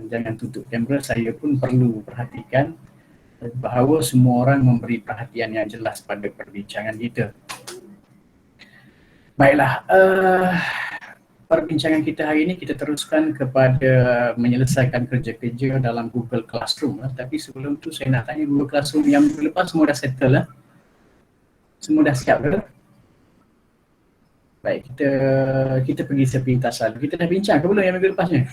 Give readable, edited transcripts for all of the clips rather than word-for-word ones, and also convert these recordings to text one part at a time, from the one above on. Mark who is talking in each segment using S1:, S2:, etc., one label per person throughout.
S1: jangan tutup kamera. Saya pun perlu perhatikan bahawa semua orang memberi perhatian yang jelas pada perbincangan kita. Baiklah, perbincangan kita hari ini kita teruskan kepada menyelesaikan kerja-kerja dalam Google Classroom. Tapi sebelum tu saya nak tanya, Google Classroom yang minggu lepas semua dah settle lah? Semua dah siap ke? Baik, kita pergi sepintas lalu. Kita dah bincang ke belum yang minggu lepasnya?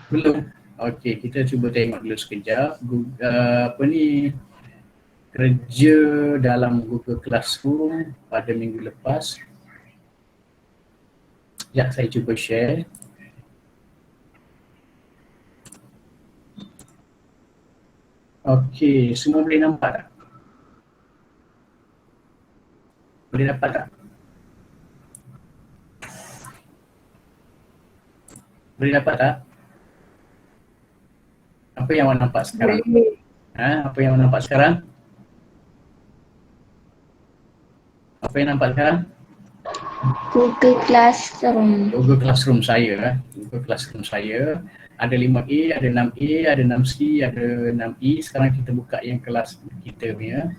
S2: Belum.
S1: Okey, kita cuba tengok dulu sekejap. Kerja dalam Google Classroom pada minggu lepas. Sekejap saya cuba share. Okey, semua boleh nampak tak? Boleh dapat tak? Boleh dapat tak? Apa yang awak nampak sekarang? Apa yang awak nampak sekarang? Apa yang nampak sekarang?
S2: Google Classroom.
S1: Google Classroom saya. Google Classroom saya. Ada 5A, ada 6A, ada 6C, ada 6E. Sekarang kita buka yang kelas kita punya.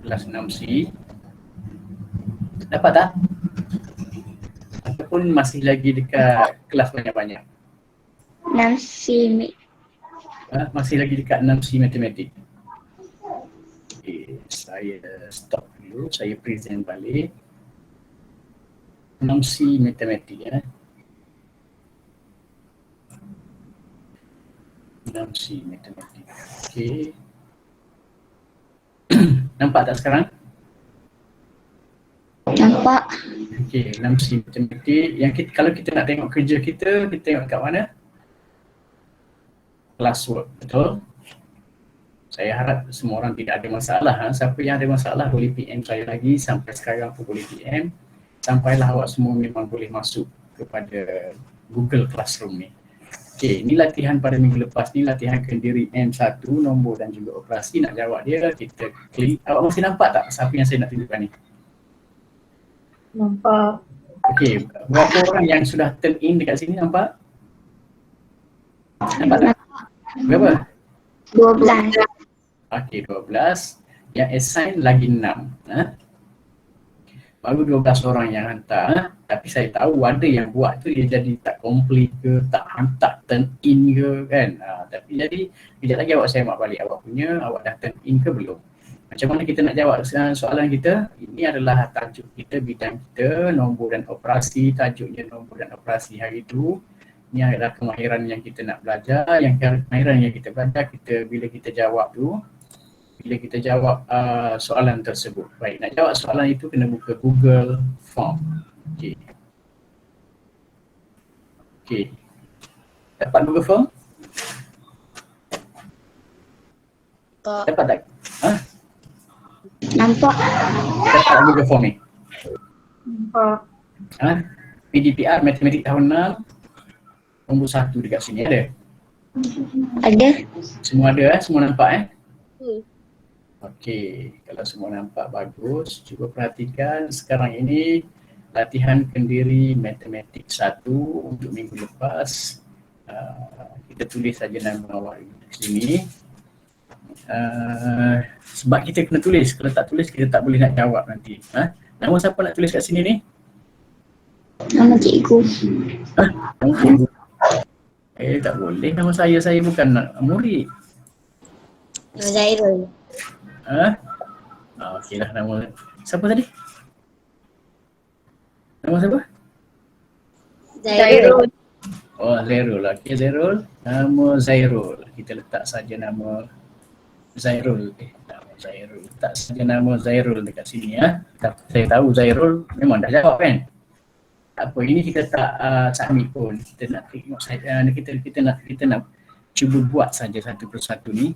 S1: Kelas 6C. Dapat tak? Ataupun masih lagi dekat kelas banyak-banyak?
S2: 6C.
S1: Masih lagi dekat 6C matematik. Okay, saya stop dulu, saya present balik. 6C matematik 6C matematik. Okay. Nampak tak sekarang?
S2: Nampak.
S1: Okay, 6C matematik. Kalau kita nak tengok kerja kita tengok kat mana? Classwork, betul? Saya harap semua orang tidak ada masalah. Siapa yang ada masalah boleh PM saya lagi. Sampai sekarang pun boleh PM. Sampailah awak semua memang boleh masuk kepada Google Classroom ni. Okey, ini latihan pada minggu lepas ni, latihan kendiri M1, nombor dan juga operasi. Nak jawab dia, kita klik. Awak masih nampak tak siapa yang saya nak tunjukkan ni?
S2: Nampak.
S1: Okey, berapa orang yang sudah turn in dekat sini nampak? Nampak tak? Berapa?
S2: 12.
S1: Okey, 12. Yang assign lagi 6. Baru 12 orang yang hantar. Tapi saya tahu ada yang buat tu dia jadi tak complete ke, tak hantar turn in ke kan. Tapi jadi kejap lagi awak semak balik awak punya, awak dah turn in ke belum. Macam mana kita nak jawab soalan kita? Ini adalah tajuk kita, bidang kita, nombor dan operasi. Tajuknya nombor dan operasi hari itu. Ini adalah kemahiran yang kita nak belajar. Yang kemahiran yang kita belajar, bila kita jawab tu, bila kita jawab soalan tersebut. Baik, nak jawab soalan itu kena buka Google Form. Okey. Dapat Google Form? Dapat tak?
S2: Nampak.
S1: Dapat Google Form ni?
S2: Nampak.
S1: PDPR Matematik tahun 6 nombor 1 dekat sini ada?
S2: Ada.
S1: Semua ada semua nampak Okey, kalau semua nampak bagus, cuba perhatikan sekarang ini latihan kendiri matematik 1 untuk minggu lepas. Kita tulis saja nama awak di sini. Sebab kita kena tulis, kalau tak tulis kita tak boleh nak jawab nanti. Nama siapa nak tulis kat sini ni?
S2: Nama cikgu.
S1: Nama cikgu. Tak boleh nama saya bukan murid.
S2: Zairul.
S1: Okeylah, nama siapa tadi? Nama siapa?
S2: Zairul.
S1: Oh, Zairul. Okey, Zairul. Nama Zairul. Kita letak saja nama Zairul. Nama Zairul. Letak saja nama Zairul dekat sini Saya tahu Zairul memang dah jawab kan? Tak apa, ini kita tak submit pun. Kita nak tengok saja, kita nak cuba buat saja satu persatu ni.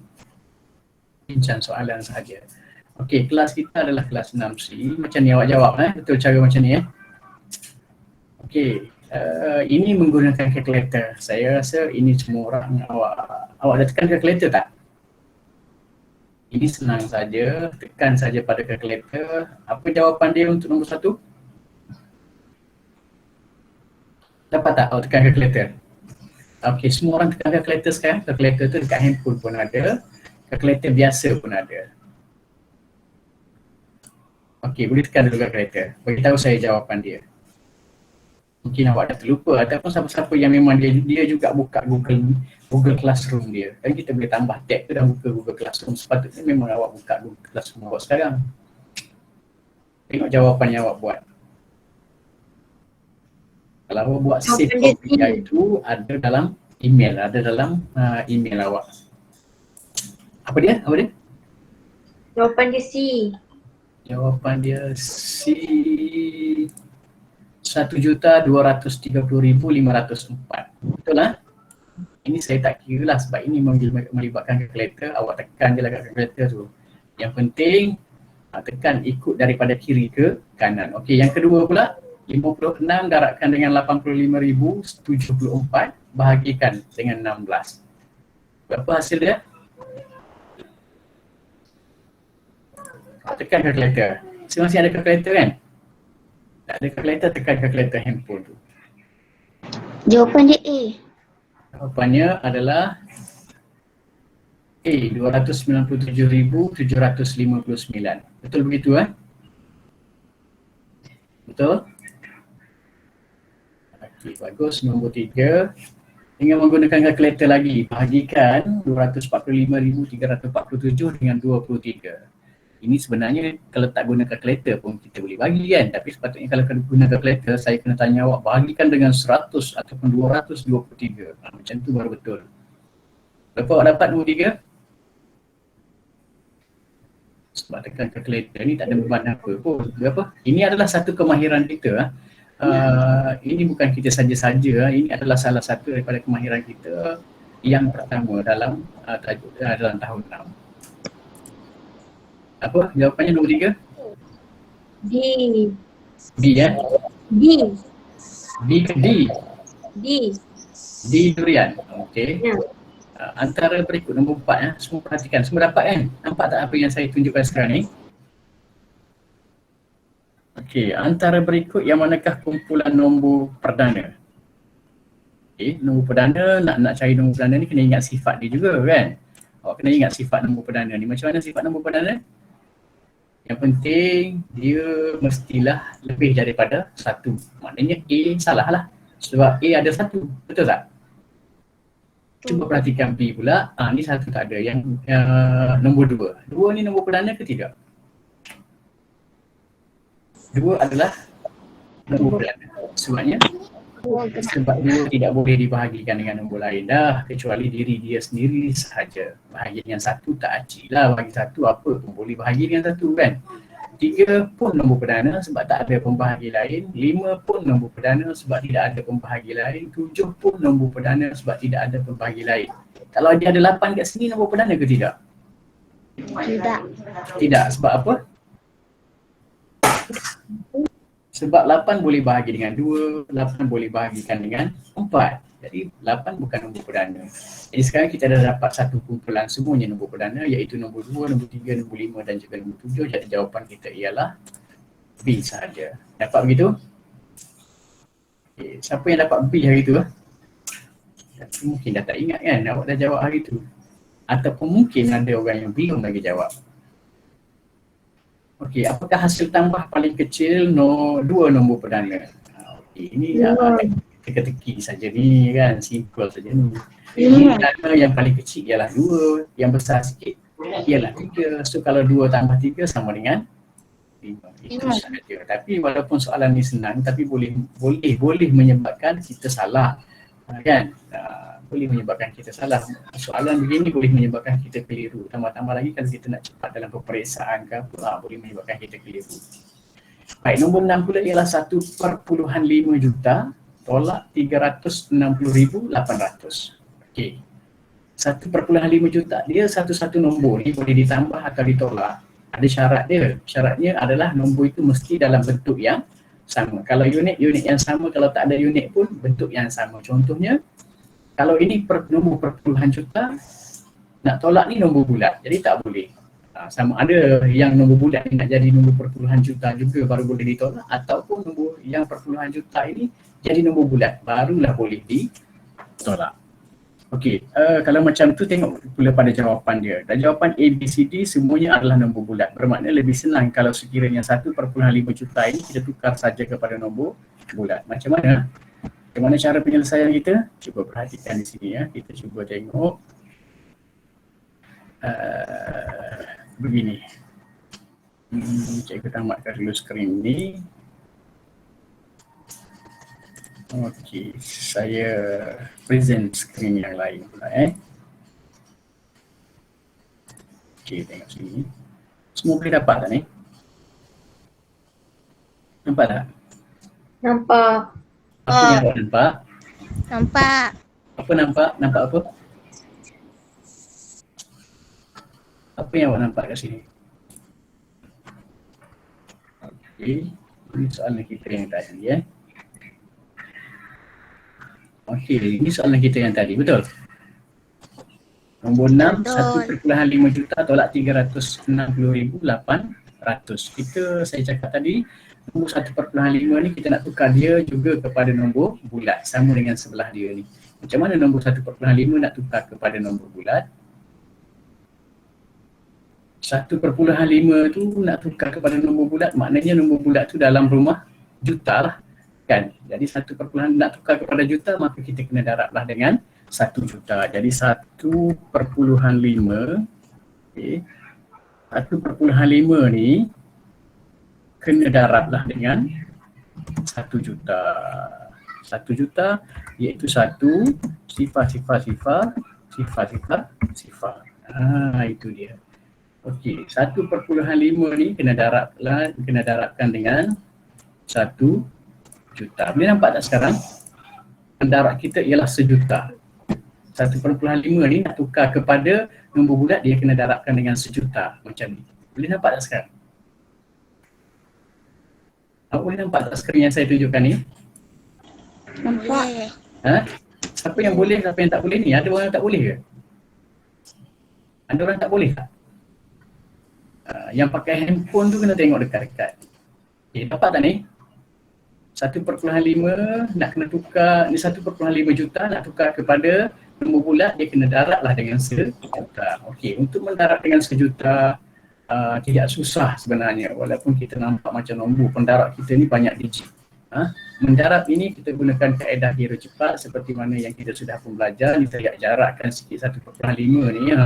S1: Bincang soalan saja. Okey, kelas kita adalah kelas 6C. Macam ni awak jawab betul cara macam ni Okey, ini menggunakan kalkulator. Saya rasa ini semua orang awak dah tekan kalkulator tak? Ini senang saja, tekan saja pada kalkulator. Apa jawapan dia untuk nombor 1? Dapat tak awak tekan calculator? Okey, semua orang tekan calculator sekarang. Calculator tu dekat handphone pun ada, calculator biasa pun ada. Okey, boleh tekan dulu calculator. Beritahu saya jawapan dia. Mungkin awak dah terlupa ataupun siapa-siapa yang memang dia juga buka Google Classroom dia. Dan kita boleh tambah tab tu dan buka Google Classroom. Sepatutnya memang awak buka Google Classroom awak sekarang. Tengok jawapan yang awak buat. Kalau awak buat save copy itu ada dalam email awak. Apa dia?
S2: Jawapan dia C.
S1: Jawapan dia C. 1,230,504. Betul lah? Ini saya tak kira lah sebab ini melibatkan kalkulator. Awak tekan je lah kat kalkulator tu. Yang penting tekan ikut daripada kiri ke kanan. Okey, yang kedua pula 56 darabkan dengan 85,074 bahagikan dengan 16. Berapa hasil dia? Tekan kalkulator. Masing-masing ada kalkulator kan? Tak ada kalkulator, tekan kalkulator handphone tu.
S2: Jawapan dia A.
S1: Jawapannya adalah A, 297,759. Betul begitu Betul? Okey, bagus. Nombor 3. Dengan menggunakan kalkulator lagi, bahagikan 245,347 dengan 23. Ini sebenarnya kalau tak guna kalkulator pun kita boleh bagi kan. Tapi sepatutnya kalau guna kalkulator, saya kena tanya awak bahagikan dengan 100 ataupun 223. Macam tu baru betul. Berapa awak dapat nombor 3? Sebab tekan kalkulator ni tak ada beban apa pun. Berapa? Ini adalah satu kemahiran kita. Ini bukan kita saja-saja. Ini adalah salah satu daripada kemahiran kita yang pertama dalam tahun 6. Apa jawapannya nombor 3?
S2: D.
S1: B
S2: D.
S1: B ke D?
S2: D.
S1: D durian. Okey.
S2: Ya.
S1: Antara berikut nombor 4 semua perhatikan. Semua dapat kan? Nampak tak apa yang saya tunjukkan sekarang ni? Okey, antara berikut yang manakah kumpulan nombor perdana? Okey, nombor perdana, nak cari nombor perdana ni kena ingat sifat dia juga kan? Awak kena ingat sifat nombor perdana ni. Macam mana sifat nombor perdana? Yang penting dia mestilah lebih daripada 1. Maknanya A salah lah. Sebab A ada 1. Betul tak? Cuba perhatikan B pula. Ni 1 tak ada. Yang nombor 2. 2 ni nombor perdana ke tidak? 2 adalah nombor perdana. Sebabnya? Sebab 2 tidak boleh dibahagikan dengan nombor lain dah kecuali diri dia sendiri sahaja. Bahagian yang 1 tak acik lah. Bagi 1 apa pun boleh bahagi dengan 1 kan. 3 pun nombor perdana sebab tak ada pembahagi lain. 5 pun nombor perdana sebab tidak ada pembahagi lain. 7 pun nombor perdana sebab tidak ada pembahagi lain. Kalau dia ada 8 kat sini, nombor perdana ke tidak?
S2: Tidak.
S1: Tidak. Sebab apa? Sebab 8 boleh bahagi dengan 2, 8 boleh bahagikan dengan 4. Jadi 8 bukan nombor perdana. Jadi sekarang kita dah dapat satu kumpulan semuanya nombor perdana iaitu nombor 2, nombor 3, nombor 5 dan juga nombor 7. Jadi jawapan kita ialah B sahaja. Dapat begitu? Okay. Siapa yang dapat B hari tu? Mungkin dah tak ingat kan awak dah jawab hari tu. Ataupun mungkin ada orang yang belum lagi jawab. Okey, apakah hasil tambah paling kecil 2 nombor perdana? Okey, ini teka-teki saja ni kan, simple saja ni. Ini perdana yang paling kecil ialah 2, yang besar sikit ialah 3. So kalau 2 tambah 3 sama dengan 5. Itu sahaja. Tapi walaupun soalan ni senang tapi boleh menyebabkan kita salah. Kan? Boleh menyebabkan kita salah. Soalan begini boleh menyebabkan kita keliru. Tambah-tambah lagi kalau kita nak cepat dalam peperiksaan ke apa, boleh menyebabkan kita keliru. Baik, nombor 6 pula ialah 1.5 juta tolak 360,800. Okey. 1.5 juta dia satu-satu nombor ni boleh ditambah atau ditolak. Ada syarat dia. Syaratnya adalah nombor itu mesti dalam bentuk yang sama. Kalau unit yang sama, kalau tak ada unit pun bentuk yang sama. Contohnya kalau ini nombor perpuluhan juta, nak tolak ni nombor bulat, jadi tak boleh. Sama ada yang nombor bulat ni nak jadi nombor perpuluhan juta juga baru boleh ditolak, ataupun nombor yang perpuluhan juta ini jadi nombor bulat barulah boleh ditolak. Okey, kalau macam tu tengok pula pada jawapan dia. Dan jawapan A, B, C, D semuanya adalah nombor bulat. Bermakna lebih senang kalau sekiranya 1.5 juta ini kita tukar saja kepada nombor bulat. Macam mana? Bagaimana cara penyelesaian kita? Cuba perhatikan di sini ya. Kita cuba tengok. Begini. Cikgu tamatkan dulu skrin ni. Okey, saya present skrin yang lain pula Okey, tengok sini. Semua boleh dapat tak ni? Nampak tak?
S2: Nampak.
S1: Apa yang awak nampak?
S2: Nampak.
S1: Apa nampak? Nampak apa? Apa yang awak nampak kat sini? Okey, ini soalan kita yang tadi Okey, ini soalan kita yang tadi, betul? Nombor 6, 1.5 juta tolak 360,800. Saya cakap tadi, nombor 1.5 ni kita nak tukar dia juga kepada nombor bulat, sama dengan sebelah dia ni. Macam mana nombor 1.5 nak tukar kepada nombor bulat? 1.5 tu nak tukar kepada nombor bulat, maknanya nombor bulat tu dalam rumah juta lah kan. Jadi 1 nak tukar kepada juta, maka kita kena darablah dengan 1 juta. Jadi 1.5 okay. 1.5 ni kena darablah dengan 1 juta. 1 juta iaitu 1 sifar. Itu dia. Okey, 1.5 ni kena darabkan dengan 1 juta. Boleh nampak tak sekarang? Pendarab kita ialah sejuta. 1.5 ni nak tukar kepada nombor bulat, dia kena darabkan dengan sejuta macam ni. Boleh nampak tak sekarang? Awak boleh nampak tak skrin yang saya tunjukkan ni?
S2: Nampak.
S1: Siapa yang boleh, siapa yang tak boleh ni? Ada orang yang tak boleh ke? Ada orang tak boleh tak? Yang pakai handphone tu kena tengok dekat-dekat. Okay, dapat tak ni? 1.5 nak kena tukar, ni 1.5 juta nak tukar kepada nombor bulat, dia kena darablah dengan sejuta. Okey, untuk mendarab dengan sejuta tidak susah sebenarnya, walaupun kita nampak macam nombor pendarab kita ni banyak digit. Mendarab ini kita gunakan kaedah kira cepat seperti mana yang kita sudah pun belajar. Ni saya jarakkan sikit 1.5 ni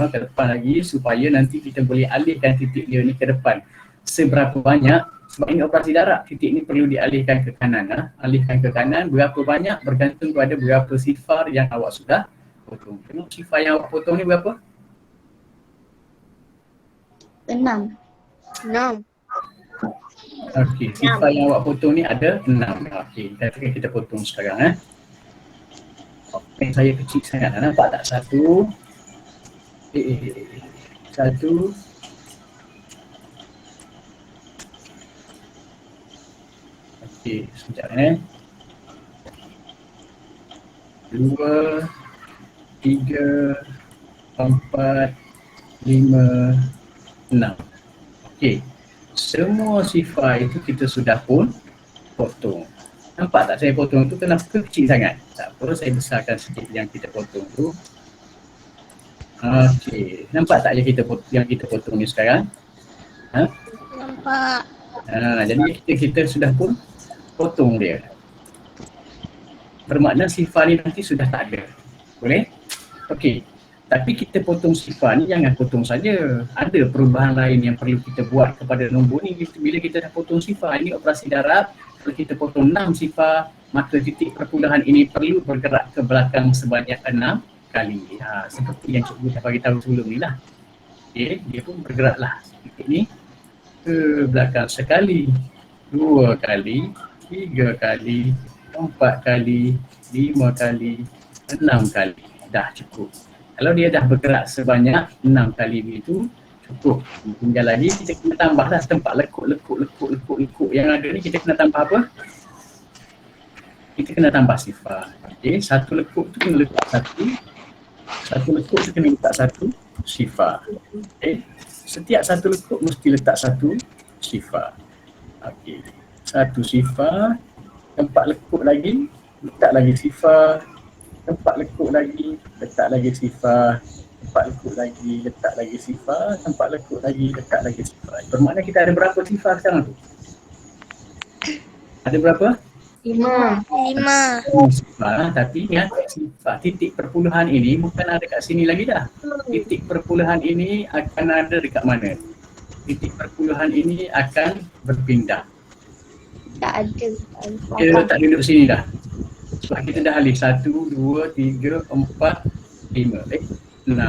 S1: ke depan lagi supaya nanti kita boleh alihkan titik dia ni ke depan. Seberapa banyak, sebab ini operasi darab, titik ni perlu dialihkan ke kanan. Alihkan ke kanan, berapa banyak bergantung pada berapa sifar yang awak sudah potong. Tengok sifar yang awak potong ni berapa?
S2: 6.
S1: Okey, sifar yang awak potong ni ada 6. Okey, kita potong sekarang saya kecil sangat, nampak tak? 1 Okey, sekejap 2 3 4 5 6. Okey, semua sifar itu kita sudah pun potong. Nampak tak saya potong tu kenapa kecil sangat? Tak apa, saya besarkan sikit yang kita potong tu. Okey, nampak tak yang kita potong ni sekarang?
S2: Nampak.
S1: Jadi kita sudah pun potong dia. Bermakna sifar ni nanti sudah tak ada. Boleh? Okey. Tapi kita potong sifar ni jangan potong saja. Ada perubahan lain yang perlu kita buat kepada nombor ni bila kita dah potong sifar. Ini operasi darab. Kalau kita potong 6 sifar, maka titik perpuluhan ini perlu bergerak ke belakang sebanyak 6 kali. Seperti yang cikgu dah bagi tahu sebelum ni lah. Okay, dia pun bergeraklah titik ni ke belakang sekali, 2 kali, 3 kali, 4 kali, 5 kali, 6 kali. Dah cukup. Kalau dia dah bergerak sebanyak 6 kali begitu, cukup. Tinggal lagi kita kena tambahlah tempat lekuk yang ada ni, kita kena tambah apa? Kita kena tambah sifar. Okey, satu lekuk tu kena letak satu lekuk tu kena letak satu sifar. Okey. Setiap satu lekuk mesti letak satu sifar. Okey. Satu sifar, tempat lekuk lagi, letak lagi sifar, tempat lekuk lagi, letak lagi sifar, tempat lekuk lagi, letak lagi sifar, tempat lekuk lagi, letak lagi sifar. Bermakna kita ada berapa sifar sekarang tu? Ada berapa?
S2: 5.
S1: Sifar, tapi ingat sifar titik perpuluhan ini bukan ada kat sini lagi dah. Titik perpuluhan ini akan ada dekat mana? Titik perpuluhan ini akan berpindah.
S2: Tak ada.
S1: Kita letak duduk sini dah. Sebab kita dah alih 1, 2, 3, 4, 5. 6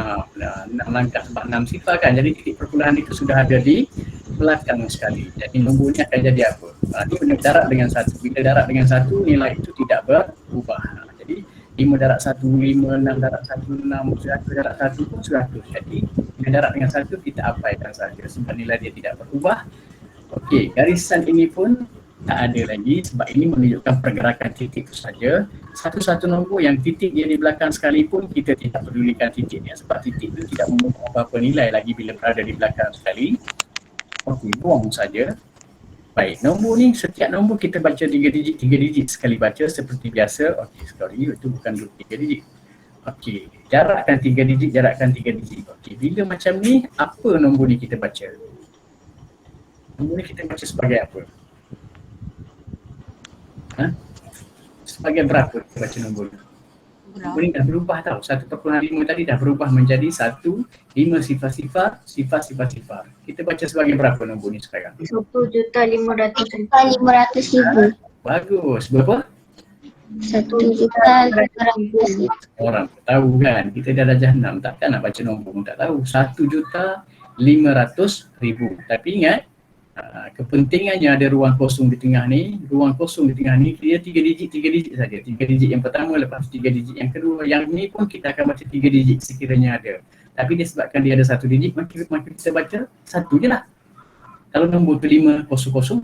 S1: langkah sebab 6 sifar kan. Jadi titik perpuluhan itu sudah ada di belakang sekali. Jadi nombor ni akan jadi apa? Ini benda darat dengan 1. Bila darat dengan 1, nilai itu tidak berubah. Jadi 5 darat 1, 5, 6 darat 1, 6, 100 darat 1 pun 100. Jadi bila darat dengan 1 kita abaikan saja sebab nilai dia tidak berubah. Okey, garisan ini pun tak ada lagi sebab ini menunjukkan pergerakan titik itu saja. Satu-satu nombor yang titik dia di belakang sekalipun kita tidak pedulikan titiknya sebab titik itu tidak membawa apa-apa nilai lagi bila berada di belakang sekali. Okey, buang saja. Baik, nombor ni setiap nombor kita baca 3 digit sekali baca seperti biasa. Okey, sorry itu bukan 3 digit. Okey, jarakkan 3 digit. Okey, bila macam ni apa nombor ni kita baca? Nombor ni kita baca sebagai apa? Sebagai berapa kita baca nombor ni? Nombor ni dah berubah tau. 1.5 tadi dah berubah menjadi 1, 5 sifar. Kita baca sebagai berapa nombor ni sekarang?
S2: 1.500.000.
S1: Bagus. Berapa?
S2: 1.500.000.
S1: Orang tahu kan, kita dah darjah 6, takkan nak baca nombor pun tak tahu. 1.500.000. Tapi ingat, kepentingannya ada ruang kosong di tengah ni. Ruang kosong di tengah ni dia 3 digit saja. 3 digit yang pertama, lepas 3 digit yang kedua. Yang ni pun kita akan baca 3 digit sekiranya ada. Tapi disebabkan dia ada 1 digit, maka kita baca 1 je lah. Kalau nombor tu 500,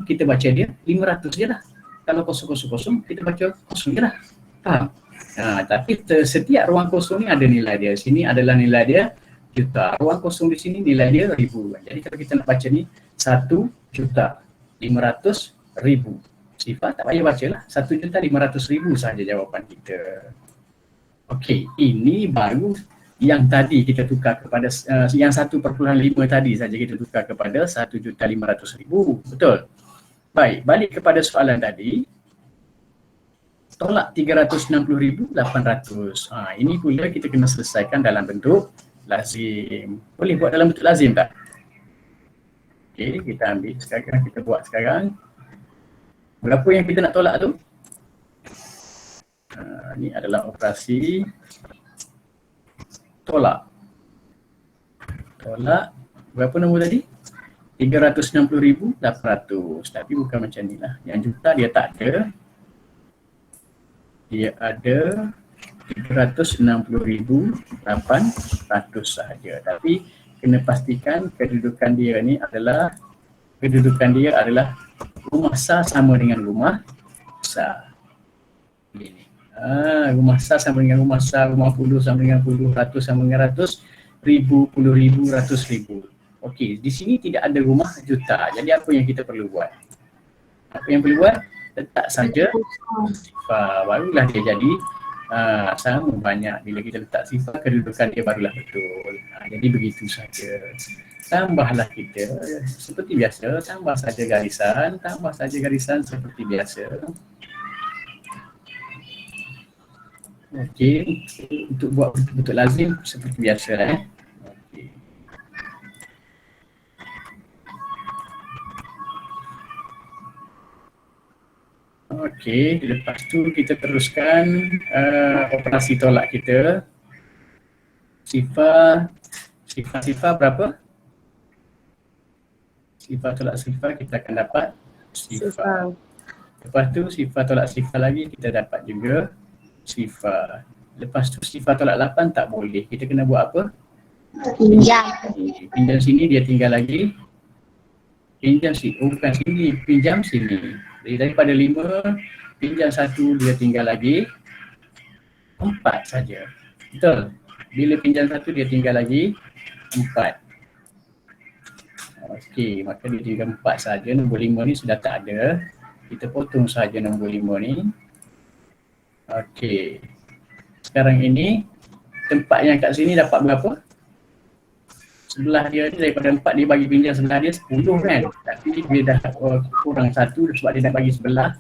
S1: kita baca dia 500 je lah. Kalau 000, kita baca 0 je lah. Faham? Tapi setiap ruang kosong ni ada nilai dia. Sini adalah nilai dia juta. Ruang kosong di sini nilai dia ribu. Jadi kalau kita nak baca ni 1.500.000. Sifar tak payah baca lah. 1.500.000 sahaja jawapan kita. Okey, ini baru yang tadi kita tukar kepada yang 1.5 tadi saja kita tukar kepada 1.500.000. Betul? Baik, balik kepada soalan tadi. Tolak 360.800. Ini pula kita kena selesaikan dalam bentuk lazim. Boleh buat dalam bentuk lazim tak? Okey, kita ambil sekarang, kita buat sekarang. Berapa yang kita nak tolak tu? Ini adalah operasi tolak. Tolak berapa nombor tadi? 360.800. Tapi bukan macam ni lah. Yang juta dia tak ada. Dia ada 360.800 sahaja. Tapi kena pastikan kedudukan dia adalah rumah sah sama dengan rumah sah. Ini. Rumah sah sama dengan rumah sah, rumah puluh sama dengan puluh, ratus sama dengan ratus, ribu, puluh ribu, ratus ribu. Okey, di sini tidak ada rumah juta. Jadi apa yang kita perlu buat? Apa yang perlu buat? Letak saja sifar. Barulah dia jadi sama banyak. Bila kita letak sifar, kedudukan dia barulah betul. Jadi begitu saja. Tambahlah kita seperti biasa, tambah saja garisan seperti biasa. Okey, untuk buat betul-betul lazim seperti biasa Okey, lepas tu kita teruskan operasi tolak kita. Sifar berapa? Sifar tolak sifar kita akan dapat sifar. Lepas tu sifar tolak sifar lagi kita dapat juga sifar. Lepas tu sifar tolak 8 tak boleh. Kita kena buat apa?
S2: Pinjam.
S1: Pinjam sini dia tinggal lagi. Pinjam sini, bukan sini, pinjam sini. Jadi daripada 5, pinjam 1 dia tinggal lagi 4 saja. Betul? Bila pinjam 1 dia tinggal lagi 4. Okey, maka dia tinggal 4 saja. Nombor 5 ni sudah tak ada. Kita potong saja nombor 5 ni. Okey. Sekarang ini tempat yang kat sini dapat berapa? Sebelah dia ni daripada 4 dia bagi pinjam sebelah dia 10 kan. Tapi dia dah kurang 1 sebab dia nak bagi sebelah.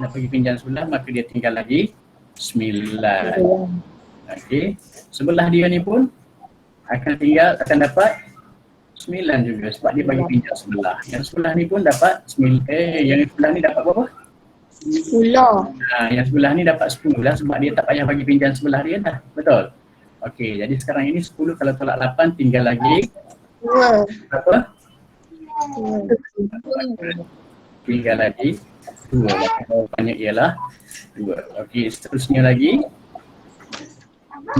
S1: Nak bagi pinjam sebelah maka dia tinggal lagi 9. Okey. Sebelah dia ni pun akan dapat 9 juga sebab dia bagi pinjam sebelah. Yang sebelah ni pun dapat 9. Yang sebelah ni dapat berapa?
S2: 10.
S1: Yang sebelah ni dapat 10 lah sebab dia tak payah bagi pinjam sebelah dia dah. Betul? Okey, jadi sekarang ini 10 kalau tolak 8 tinggal lagi
S2: 2.
S1: berapa?
S2: 2.
S1: Tinggal lagi 2. Jawapannya ialah 2. Okey, seterusnya lagi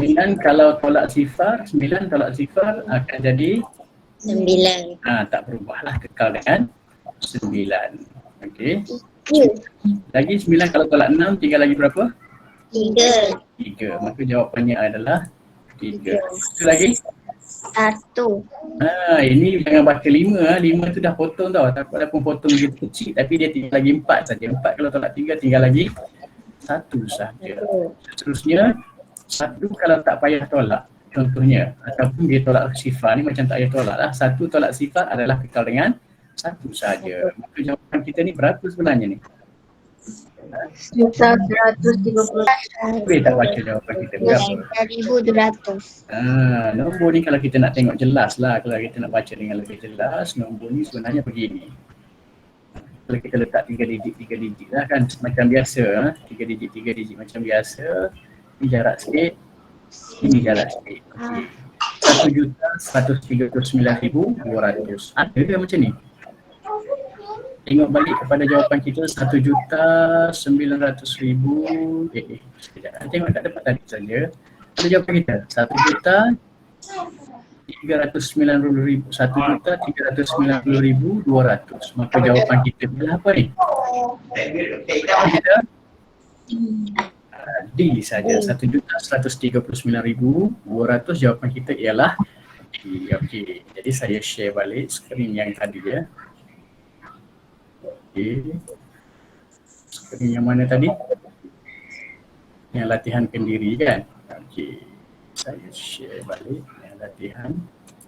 S1: 9 kalau tolak sifar, 9 tolak sifar akan jadi
S2: 9.
S1: tak berubahlah, kekal dengan 9. Okey. Lagi 9 kalau tolak 6 tinggal lagi berapa?
S2: 3.
S1: 3. Maka jawapannya adalah 3. Satu lagi?
S2: 1.
S1: Ini jangan baca 5. 5 tu dah potong tau. Takut dah pun potong dia kecil tapi dia tinggal lagi 4 saja. 4 kalau tolak 3 tinggal lagi 1 saja. Seterusnya 1 kalau tak payah tolak. Contohnya ataupun dia tolak sifar ni macam tak payah tolak lah. 1 tolak sifar adalah kekal dengan 1 saja. Maka jawapan kita ni berapa sebenarnya ni?
S2: 1,130.
S1: Boleh tak baca jawapan kita berapa?
S2: 1,200.
S1: Nombor ni kalau kita nak tengok jelas lah, kalau kita nak baca dengan lebih jelas, nombor ni sebenarnya begini. Kalau kita letak 3 digit lah kan, macam biasa, 3 digit macam biasa. Ini jarak sikit, ini jarak sikit. Okay. 1,139,200. Ada ke macam ni? Tengok balik kepada jawapan kita 1,900,000. Sekejap. Tengok tak dapat tadi saja. Ada jawapan kita 1,390,200. Maka jawapan kita adalah apa ni? Kita D saja. 1,139,200. Jawapan kita ialah D. Okey. Jadi saya share balik skrin yang tadi ya. Okey. Skrin yang mana tadi? Yang latihan kendiri kan? Okey. Saya share balik yang latihan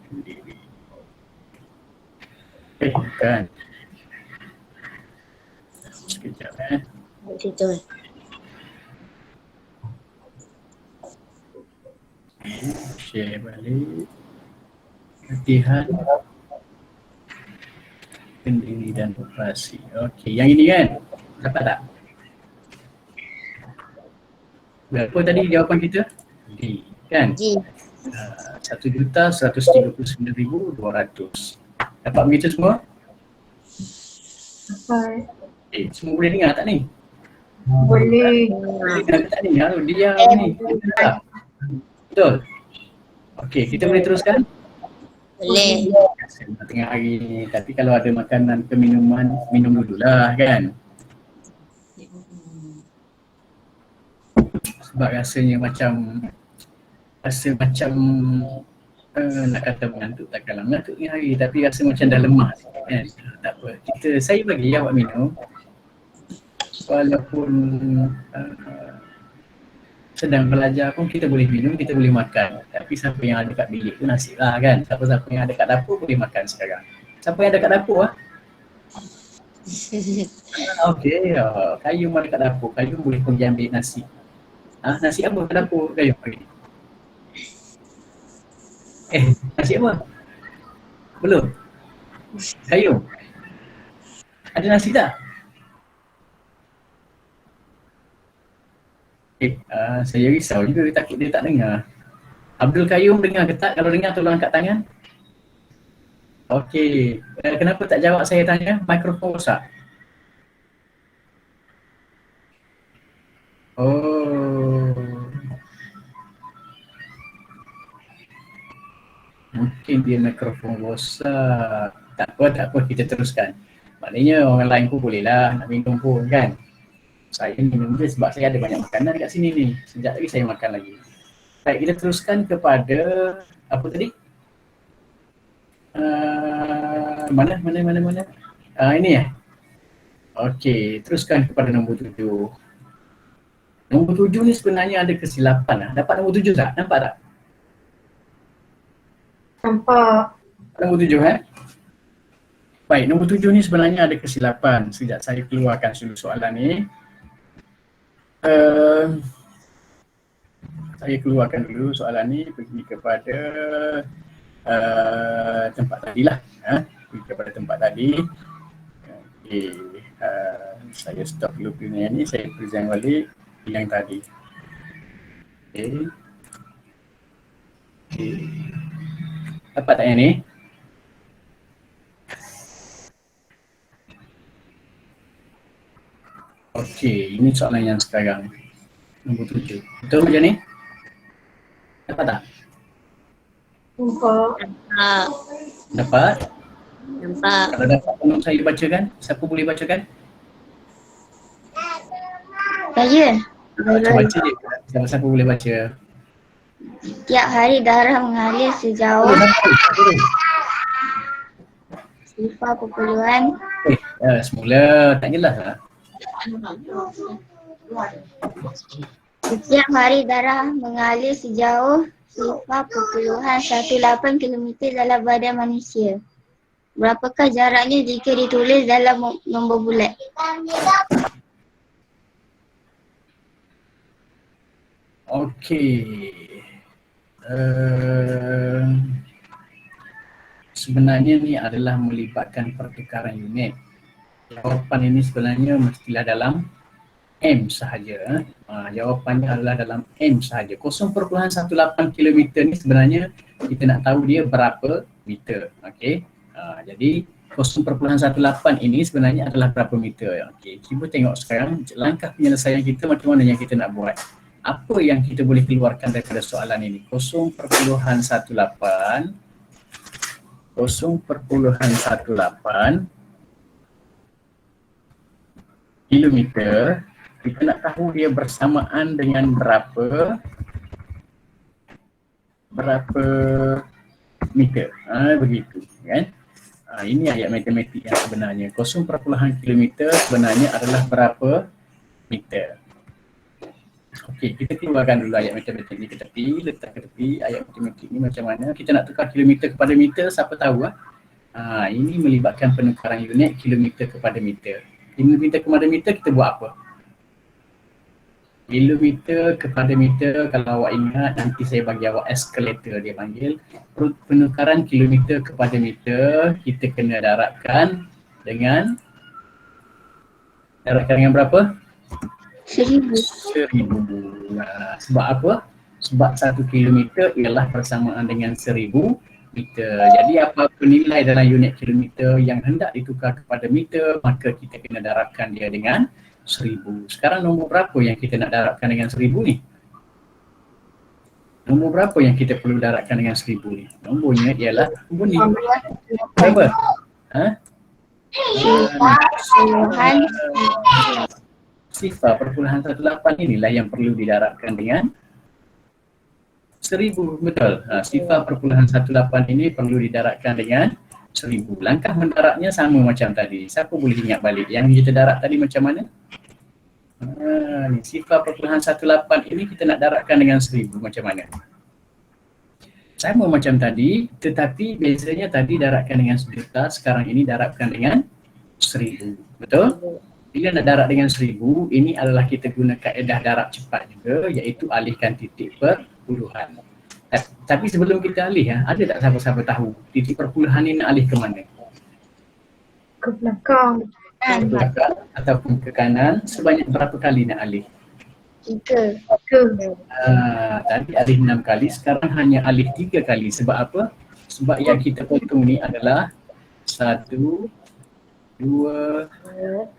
S1: kendiri. Kan? Sekejap
S2: Betul.
S1: Share balik latihan kendiri dan operasi. Okey, yang ini kan? Dapat tak? Berapa tadi jawapan kita? D, kan?
S2: G.
S1: 1,139,200. Dapat begitu semua?
S2: Dapat.
S1: Semua boleh dengar tak ni?
S2: Boleh.
S1: Boleh dengar tak ni? Halo, dia ni. Tak? Betul? Okey, kita boleh teruskan?
S2: Boleh.
S1: Tengah hari ni, tapi kalau ada makanan ke minuman, minum dululah kan? Sebab rasanya macam nak kata mengantuk, takkanlah mengantuk ni hari, tapi rasa macam dah lemah kan? Tak apa, saya bagi awak minum walaupun sedang belajar pun kita boleh minum, kita boleh makan. Tapi siapa yang ada kat bilik tu nasib lah kan. Siapa-siapa yang ada kat dapur boleh makan sekarang. Siapa yang ada kat dapur lah? Okey, Qayyum ada kat dapur. Qayyum boleh pergi ambil nasi. Nasi apa kat dapur Qayyum hari ni? Nasi apa? Belum? Qayyum? Ada nasi tak? Saya risau juga, takut dia tak dengar. Abdul Qayyum dengar ke tak? Kalau dengar tolong angkat tangan. Okey, kenapa tak jawab saya tanya? Mikrofon rosak. Oh, mungkin dia mikrofon rosak. Tak apa, kita teruskan. Maknanya orang lain pun boleh lah nak minum pun kan. Saya minum je sebab saya ada banyak makanan kat sini ni. Sekejap lagi saya makan lagi. Baik, kita teruskan kepada apa tadi? Mana? Ini ya. Okey, teruskan kepada nombor 7. Nombor 7 ni sebenarnya ada kesilapan. Dapat nombor 7 tak? Nampak tak?
S2: Nampak.
S1: Nombor 7 Baik, nombor 7 ni sebenarnya ada kesilapan. Sekejap saya keluarkan dulu soalan ni. Saya keluarkan dulu soalan ni, pergi kepada tempat tadi lah. Pergi kepada tempat tadi. Okey, saya stop dulu punya ni, saya present balik yang tadi. Okey. Dapat tak yang ni? Okey, ini soalan yang sekarang. Nombor 7. Betul macam ni? Dapat tak?
S2: Nampak.
S1: Dapat?
S2: Nampak.
S1: Kalau dapat, tolong saya bacakan. Siapa boleh bacakan?
S2: Saya.
S1: Baca je. Siapa boleh baca?
S2: Tiap hari darah mengalir sejauh sifar perpuluhan.
S1: Semula tak jelas lah.
S2: Setiap hari darah mengalir sejauh sifar perpuluhan 18 km dalam badan manusia. Berapakah jaraknya jika ditulis dalam nombor bulat?
S1: Okey. Sebenarnya ni adalah melibatkan pertukaran unit. Jawapan ini sebenarnya mestilah dalam M sahaja. Jawapannya adalah dalam M sahaja. 0.18 km ni sebenarnya kita nak tahu dia berapa meter. Okey. Jadi 0.18 ini sebenarnya adalah berapa meter. Okey, cuba tengok sekarang langkah penyelesaian kita macam mana yang kita nak buat. Apa yang kita boleh keluarkan daripada soalan ini? 0.18 kilometer, kita nak tahu dia bersamaan dengan berapa meter. Begitu kan? Ini ayat matematik yang sebenarnya. 0.1 kilometer sebenarnya adalah berapa meter. Okey, kita keluarkan dulu ayat matematik ni ke tepi, letak ke tepi ayat matematik ni macam mana. Kita nak tukar kilometer kepada meter, siapa tahu ini melibatkan penukaran unit kilometer kepada meter. Kilometer kepada meter kita buat apa? Kilometer kepada meter, kalau awak ingat nanti saya bagi awak eskalator dia panggil. Penukaran kilometer kepada meter kita kena darabkan dengan berapa?
S2: 1000.
S1: Sebab apa? Sebab 1 kilometer ialah bersamaan dengan 1000 meter. Jadi apa-apa nilai dalam unit kilometer yang hendak ditukar kepada meter, maka kita kena darabkan dia dengan 1000. Sekarang nombor berapa yang kita nak darabkan dengan 1000 ni? Nombor berapa yang kita perlu darabkan dengan 1000 ni? Nombornya ialah nombor ni. Berapa? Sifar perpuluhan 18 inilah yang perlu didarabkan dengan 1000, betul. Sifar perpuluhan 18 ini perlu didarabkan dengan 1000. Langkah mendarabnya sama macam tadi. Siapa boleh ingat balik yang kita darab tadi macam mana? Ni sifar perpuluhan 18 ini kita nak darabkan dengan 1000 macam mana? Sama macam tadi, tetapi bezanya tadi darabkan dengan 1,000, sekarang ini darabkan dengan 1000. Betul? Bila nak darab dengan 1000, ini adalah kita guna kaedah darab cepat juga, iaitu alihkan titik perpuluhan. Tapi sebelum kita alih, ada tak siapa-siapa tahu titik perpuluhan ni nak alih ke mana?
S2: Ke belakang.
S1: Ke belakang ataupun ke kanan, sebanyak berapa kali nak alih?
S2: 3.
S1: Tadi alih 6 kali, sekarang hanya alih 3 kali. Sebab apa? Sebab yang kita potong ni adalah 1, 2,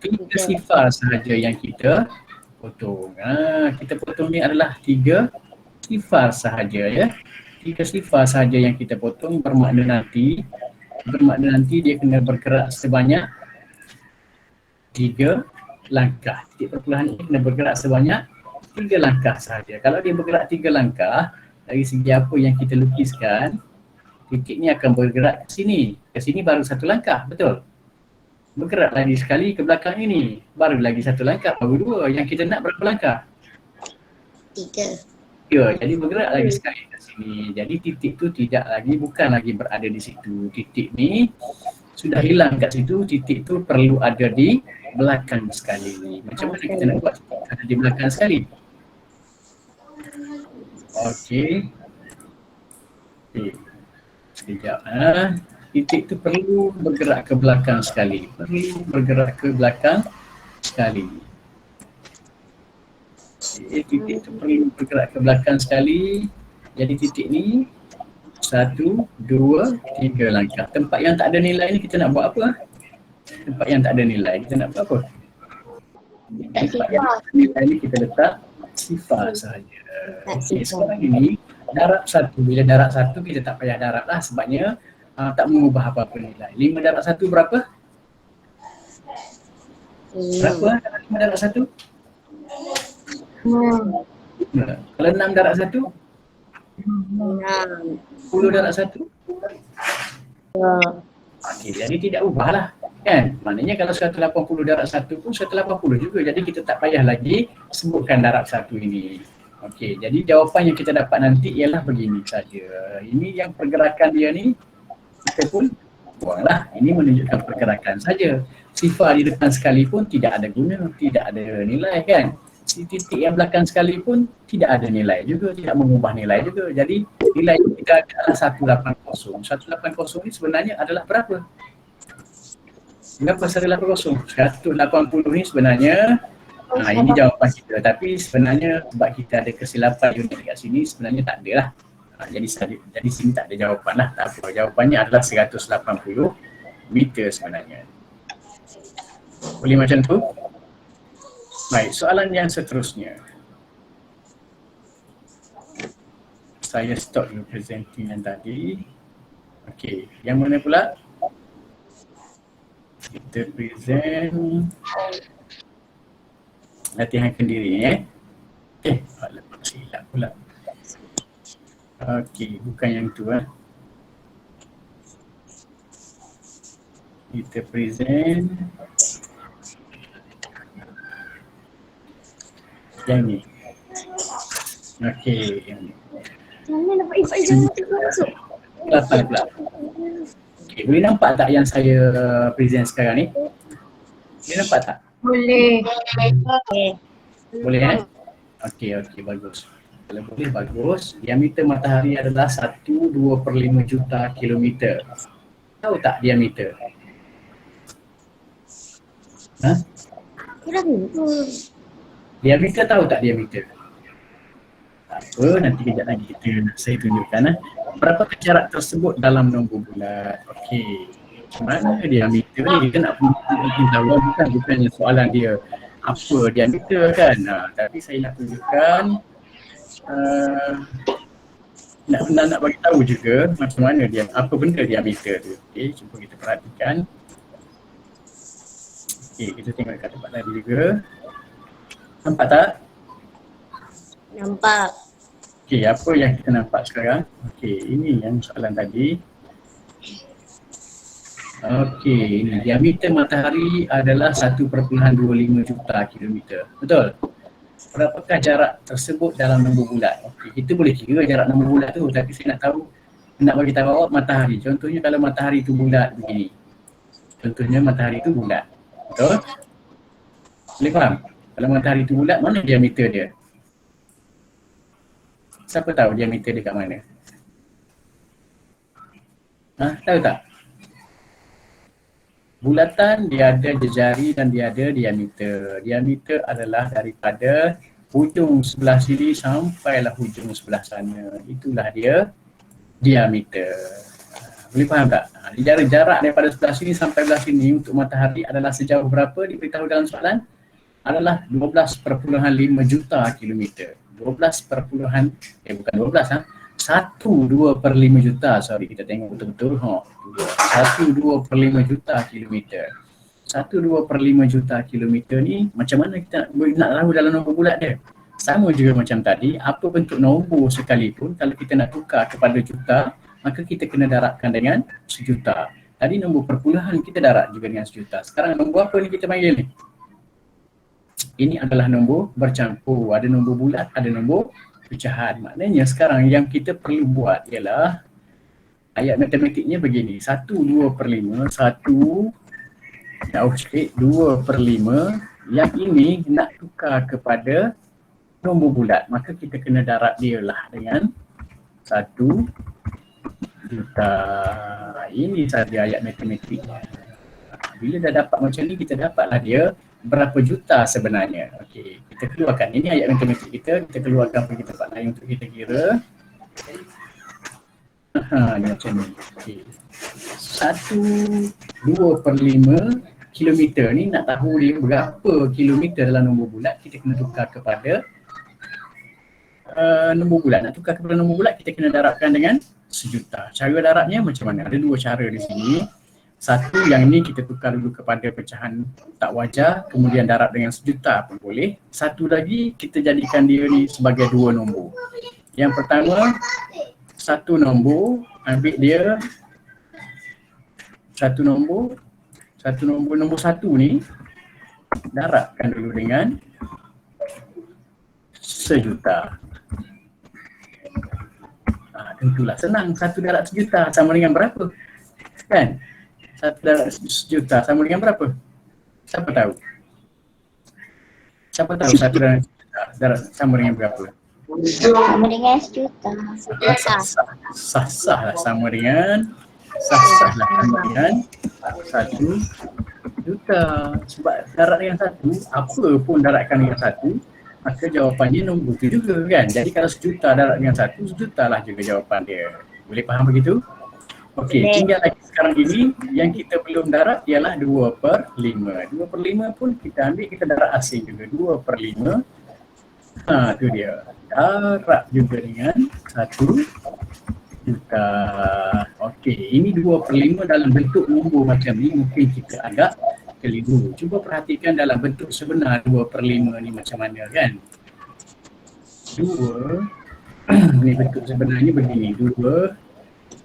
S1: 3 sifar sahaja yang kita potong. Kita potong ni adalah 3 sifar sahaja ya. 3 sifar sahaja yang kita potong, bermakna nanti dia kena bergerak sebanyak 3 langkah. Titik perpuluhan ini kena bergerak sebanyak 3 langkah sahaja. Kalau dia bergerak 3 langkah, dari segi apa yang kita lukiskan, titik ni akan bergerak ke sini baru satu langkah, betul? Bergerak lagi sekali ke belakang ini, baru lagi satu langkah, baru dua. Yang kita nak berapa langkah?
S2: 3.
S1: Ya, jadi bergerak lagi sekali ke sini. Jadi titik tu bukan lagi berada di situ. Titik ni sudah hilang kat situ, titik tu perlu ada di belakang sekali. Macam mana kita nak buat titik ada di belakang sekali? Okey. Sekejap. Titik tu perlu bergerak ke belakang sekali. Perlu bergerak ke belakang sekali. Titik tu perlu bergerak ke belakang sekali. Jadi titik ni 1, 2, 3 langkah. Tempat yang tak ada nilai ni kita nak buat apa? Tempat yang tak ada nilai kita nak buat apa? Tempat yang tak ada nilai ni kita letak sifar sahaja. Okey, sekarang ini darab 1. Bila darab 1 kita tak payah darab lah sebabnya tak mengubah apa-apa nilai. 5 darab 1 berapa? Berapa 5 darab 1? Kalau 6 darab 1? 10 darab 1? Okey, jadi tidak ubahlah kan. Maknanya kalau 180 darab 1 pun 180 juga. Jadi kita tak payah lagi sebutkan darab 1 ini. Okey, jadi jawapan yang kita dapat nanti ialah begini saja. Ini yang pergerakan dia ni kita pun buanglah. Ini menunjukkan pergerakan saja. Sifar di depan sekalipun tidak ada guna, tidak ada nilai kan. Si titik yang belakang sekalipun tidak ada nilai juga, tidak mengubah nilai juga. Jadi nilai kita adalah 180. 180 ni sebenarnya adalah berapa? Berapa 180? 180 ni sebenarnya ini jawapan kita, tapi sebenarnya sebab kita ada kesilapan unit dekat sini sebenarnya tak ada lah. Jadi sini tak ada jawapan lah, tak apa. Jawapannya adalah 180 meter sebenarnya. Boleh macam tu? Baik, soalan yang seterusnya. Saya stop dulu presenting yang tadi. Okey, yang mana pula? Kita present latihan kendiri alamak silap pula. Okey, bukan yang tu Kita present yang ni. Okey, yang ni.
S2: Mana dapat info masuk?
S1: Lapan pula. Okey, boleh nampak tak yang saya present sekarang ni? Boleh nampak tak?
S3: Boleh.
S1: Boleh Okey, bagus. Kalau boleh bagus. Diameter matahari adalah 1/2/5 juta kilometer. Tahu tak diameter? Diameter tahu tak diameter? Tak apa, nanti kejap lagi saya tunjukkan berapa jarak tersebut dalam nombor bulat. Okey. Mana diameter ni? Kita nak tahu bukannya soalan dia apa diameter kan. Tapi saya nak tunjukkan nak bagi tahu juga macam mana apa benda diameter tu. Okey, cuba kita perhatikan. Okey, kita tengok kat tempat tadi juga. Nampak tak?
S2: Nampak.
S1: Okey, apa yang kita nampak sekarang? Okey, ini yang soalan tadi. Okey, ini diameter matahari adalah 1/25 juta kilometer. Betul? Berapakah jarak tersebut dalam nombor bulat? Okey, kita boleh kira jarak nombor bulat tu, tapi saya nak bagi tahu awak matahari. Contohnya kalau matahari tu bulat begini. Contohnya matahari tu bulat. Betul? Boleh faham? Kalau matahari tu bulat, mana diameter dia? Siapa tahu diameter dia kat mana? Tahu tak? Bulatan dia ada jejari dan dia ada diameter. Diameter adalah daripada hujung sebelah sini sampailah hujung sebelah sana. Itulah dia diameter. Boleh faham tak? Jarak daripada sebelah sini sampai sebelah sini untuk matahari adalah sejauh berapa diberitahu dalam soalan? Adalah 12/5 juta kilometer. 1/2/5 juta, sorry kita tengok betul-betul 1/2/5 juta kilometer. 1/2/5 juta kilometer ni macam mana kita nak tahu dalam nombor bulat dia? Sama juga macam tadi, apa bentuk nombor sekalipun kalau kita nak tukar kepada juta maka kita kena darabkan dengan sejuta. Tadi nombor perpuluhan kita darab juga dengan sejuta. Sekarang nombor apa ni kita panggil ni? Ini adalah nombor bercampur. Ada nombor bulat, ada nombor pecahan. Maknanya sekarang yang kita perlu buat ialah ayat matematiknya begini. 1, 2 per 5, 1 jauh sikit, 2 per 5. Yang ini nak tukar kepada nombor bulat. Maka kita kena darab dia lah dengan 1 juta. Ini saja ayat matematik. Bila dah dapat macam ni, kita dapatlah dia berapa juta sebenarnya. Okey, kita keluarkan. Ini ayat matematik kita. Kita keluarkan pergi tempat lain untuk kita kira. Ni macam ni. Okey. 1, 2 per 5 kilometer ni nak tahu dia berapa kilometer dalam nombor bulat, kita kena tukar kepada nombor bulat. Nak tukar kepada nombor bulat, kita kena darabkan dengan sejuta. Cara darabnya macam mana? Ada dua cara di sini. Satu, yang ini kita tukar dulu kepada pecahan tak wajar, kemudian darab dengan sejuta pun boleh. Satu lagi, kita jadikan dia ni sebagai dua nombor. Yang pertama, satu nombor, ambil dia nombor satu ni, darabkan dulu dengan sejuta. Tentulah senang, satu darab sejuta sama dengan berapa? Kan? Satu darab sejuta sama dengan berapa? Siapa tahu? Satu darab sejuta sama dengan berapa?
S2: Sama dengan sejuta.
S1: Sah-sah lah sama dengan 1 juta. Sebab darab dengan 1, apa pun darabkan dengan 1, maka jawapannya nombor tu juga kan. Jadi kalau sejuta darab dengan 1, sejuta lah juga jawapan dia. Boleh faham begitu? Okey, tinggal lagi sekarang ini yang kita belum darab ialah 2 per 5. 2 per 5 pun kita ambil, kita darab asing juga. 2 per 5. Tu dia. Darab juga dengan 1 juta. Okey, ini 2 per 5 dalam bentuk nombor macam ni mungkin kita agak keliru. Cuba perhatikan dalam bentuk sebenar 2 per 5 ni macam mana kan. 2 ni bentuk sebenarnya begini. 2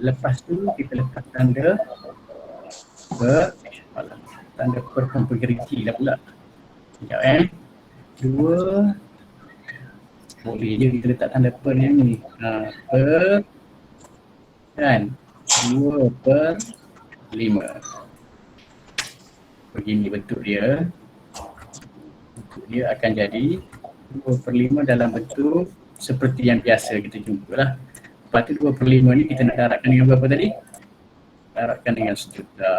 S1: lepas tu kita letak tanda per pun pergeriti lah pula. Sekejap 2 boleh je kita letak tanda per yang ni. Per kan 2 per 5. Begini bentuk dia. Bentuk dia akan jadi 2 per 5 dalam bentuk seperti yang biasa kita jumpa lah. Lepas tu 2 per 5 ni kita nak darabkan dengan berapa tadi? Darabkan dengan sejuta.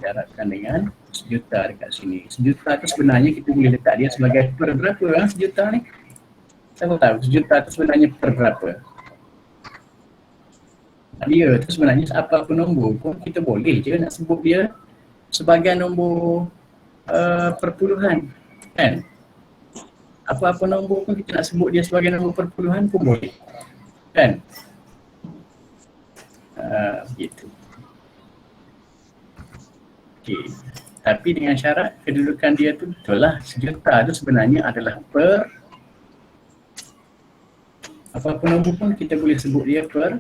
S1: Darabkan dengan sejuta dekat sini. Sejuta tu sebenarnya kita boleh letak dia sebagai per berapa sejuta ni? Siapa tahu sejuta tu sebenarnya per berapa? Dia tu sebenarnya apa-apa nombor pun kita boleh je nak sebut dia sebagai nombor perpuluhan kan. Apa-apa nombor pun kita nak sebut dia sebagai nombor perpuluhan pun boleh kan. Begitu. Okey. Tapi dengan syarat kedudukan dia tu betul lah. Sejuta tu sebenarnya adalah per apa-apa nombor pun kita boleh sebut dia per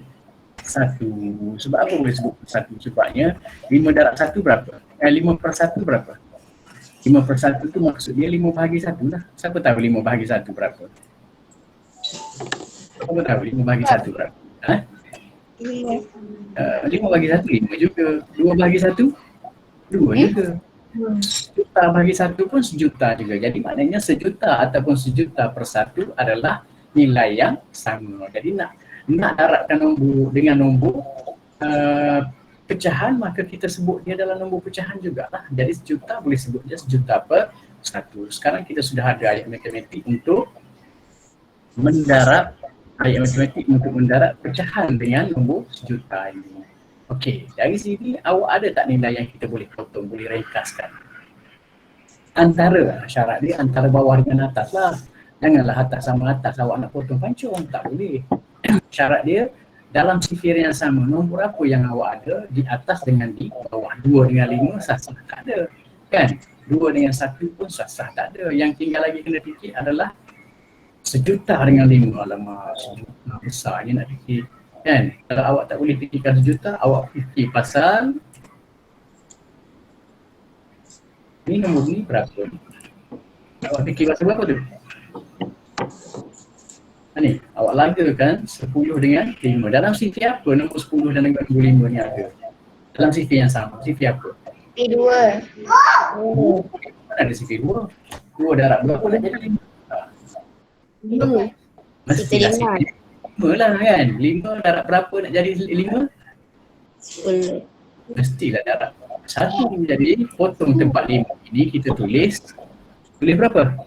S1: 1. Sebab apa boleh sebut per 1? Sebabnya 5 darab 1 berapa? 5 per 1 berapa? 5 per 1 tu maksud dia 5 bahagi 1 lah. Siapa tahu 5 bahagi 1 berapa? Siapa tahu 5 bahagi 1 berapa? 5 bahagi 1 5 juga. 2 bahagi 1 2 juga. Sejuta bahagi 1 pun sejuta juga. Jadi maknanya sejuta ataupun sejuta per 1 adalah nilai yang sama. Jadi nak darabkan nombor dengan nombor pecahan, maka kita sebut dia dalam nombor pecahan jugalah. Jadi sejuta boleh sebut dia sejuta per 1. Sekarang kita sudah ada ayat matematik untuk mendarab pecahan dengan nombor sejuta ini. Okey, dari sini awak ada tak nilai yang kita boleh potong, boleh ringkaskan? Antara syarat dia antara bawah dengan atas lah. Janganlah atas sama atas awak nak potong pancung, tak boleh. Syarat dia dalam sifir yang sama, nombor apa yang awak ada di atas dengan di bawah. 2 dengan 5 sah-sah tak ada kan. 2 dengan 1 pun sah-sah tak ada. Yang tinggal lagi kena fikir adalah sejuta dengan 5. Alamak, sejuta besarnya nak fikir. Kan? Kalau awak tak boleh fikirkan sejuta, awak fikir pasal ni nombor ni berapa ni? Awak fikir pasal berapa tu? Ni, awak lagakan 10 dengan 5. Dalam CV apa nombor 10 dan nombor 5 ni ada? Dalam CV yang sama, CV apa?
S2: P2.
S1: Mana ada CV 2? 2 darab berapa nak jadi 5? Mestilah CV 5 lah kan? 5 darab berapa nak jadi 5?
S2: 10.
S1: Mestilah darab 1. Jadi potong tempat 5 ini kita tulis berapa?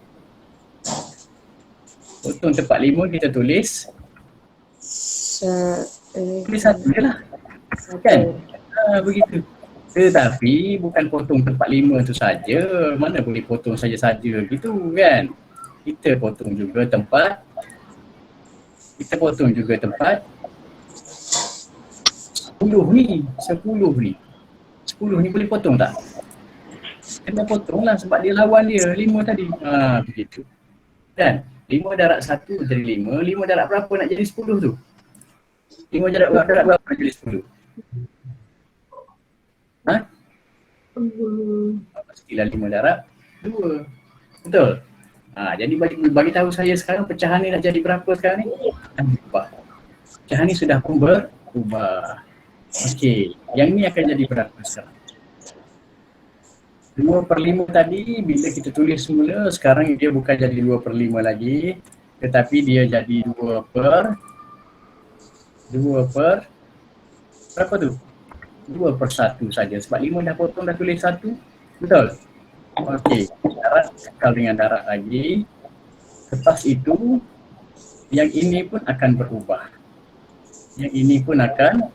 S1: Potong tempat 5 kita tulis tulis 1 je lah. Kan? Begitu. Tetapi bukan potong tempat 5 tu saja. Mana boleh potong saja-saja gitu kan? Kita potong juga tempat 10 ni. 10 ni boleh potong tak? Kena potong lah sebab dia lawan dia 5 tadi. Begitu. Dan 5 darab 1 jadi 5. 5 darab berapa nak jadi 10 tu? 5 darab berapa nak jadi 10? Pastilah 5 darab 2. Betul? Jadi bagi tahu saya sekarang pecahan ni nak jadi berapa sekarang ni? Pecahan ni sudah pun berubah. Okey, yang ni akan jadi berapa sekarang? 2/5 tadi bila kita tulis semula, sekarang dia bukan jadi 2/5 lagi, tetapi dia jadi 2 per berapa tu? 2/1 saja sebab 5 dah potong dah tulis 1. Betul? Okey, darat kekal dengan darat lagi. Lepas itu yang ini pun akan berubah. Yang ini pun akan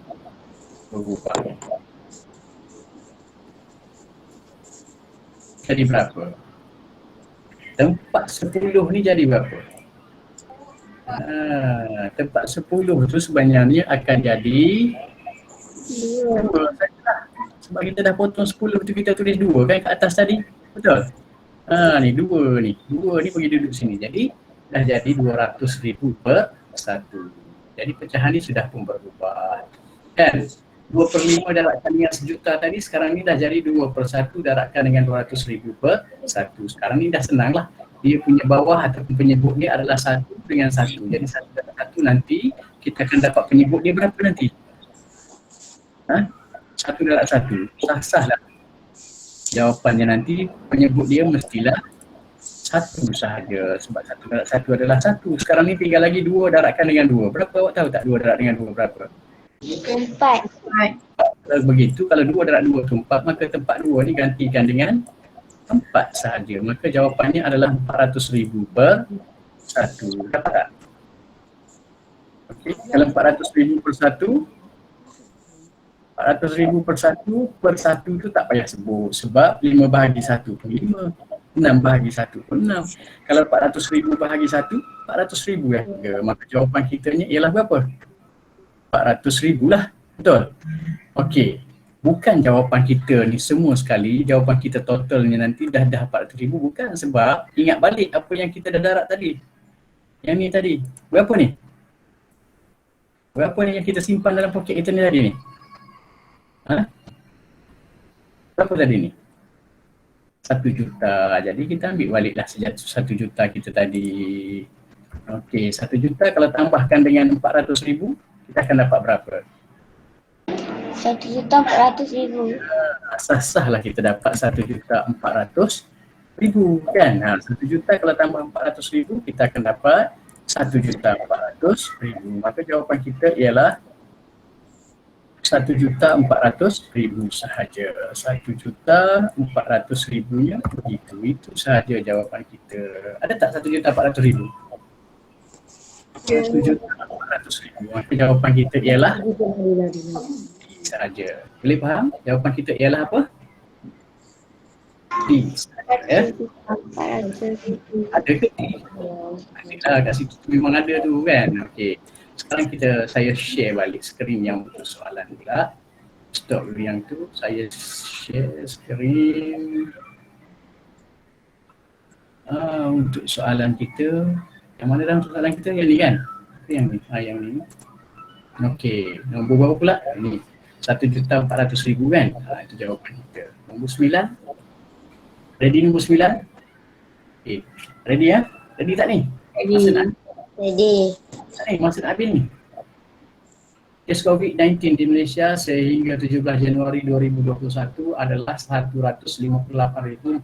S1: berubah. Jadi berapa? Tempat 10 ni jadi berapa? Tempat 10 tu sebenarnya akan jadi 2 sajalah. Sebab kita dah potong 10 tu kita tulis 2 kan kat atas tadi. Betul? Ni 2 ni. 2 ni pergi duduk sini. Jadi dah jadi 200,000 per 1. Jadi pecahan ni sudah pun berubah. Kan? 2/5 darabkan dengan sejuta tadi, sekarang ni dah jadi 2/1 darabkan dengan 200,000 per 1. Sekarang ni dah senang lah. Dia punya bawah ataupun penyebut dia adalah 1 dengan 1. Jadi 1 darab 1 nanti kita akan dapat penyebut dia berapa nanti? 1 darab 1. Sah-sah lah. Jawapannya nanti penyebut dia mestilah 1 sahaja. Sebab 1 darab 1 adalah 1. Sekarang ni tinggal lagi 2 darabkan dengan 2. Berapa awak tahu tak 2 darab dengan 2 berapa?
S2: 4.
S1: Kalau begitu, kalau 2 darab 2 tu 4, maka tempat 2 ni gantikan dengan 4 sahaja. Maka jawapannya adalah 400,000 per 1. Dapat tak? Okey, kalau 400,000 per 1, 400,000 per 1 per 1 tu tak payah sebut sebab 5 bahagi 1 pun 5, 6 bahagi 1 pun 6. Kalau 400,000 bahagi 1, 400,000 kan? Maka jawapan kitanya ialah berapa? 400,000 lah. Betul? Okey. Bukan jawapan kita ni semua sekali, jawapan kita totalnya nanti dah 400,000 bukan, sebab ingat balik apa yang kita dah darab tadi. Yang ni tadi. Berapa ni? Berapa ni yang kita simpan dalam poket kita ni tadi ni? Berapa tadi ni? 1 juta. Jadi kita ambil baliklah 1 juta kita tadi. Okey, 1 juta kalau tambahkan dengan 400,000, kita akan dapat berapa?
S2: 1,400,000.
S1: Sah-sah lah kita dapat 1,400,000 kan? 1 juta kalau tambah 400,000, kita akan dapat 1,400,000. Maka jawapan kita ialah 1,400,000 sahaja. 1,400,000-nya begitu. Itu sahaja jawapan kita. Ada tak 1,400,000? 1,400,000. Maka jawapan kita ialah sahaja. Boleh faham? Jawapan kita ialah apa? D sahaja. Ada ke D? Adalah kat situ memang ada tu kan. Okey. Sekarang saya share balik skrin yang untuk soalan pula. Stop dulu yang tu. Saya share skrin. Untuk soalan kita. Yang mana dalam soalan kita? Yang ni kan? Yang ni. Yang ni. Okey, nombor berapa pula? Ini 1,400,000 kan? Itu jawapan kita. Nombor 9. Ready nombor 9? Okey. Ready ya? Ready tak ni? Masa nak
S2: Ready.
S1: tak ni? Masa nak habis ni. Kes COVID-19 di Malaysia sehingga 17 Januari 2021 adalah 158,434.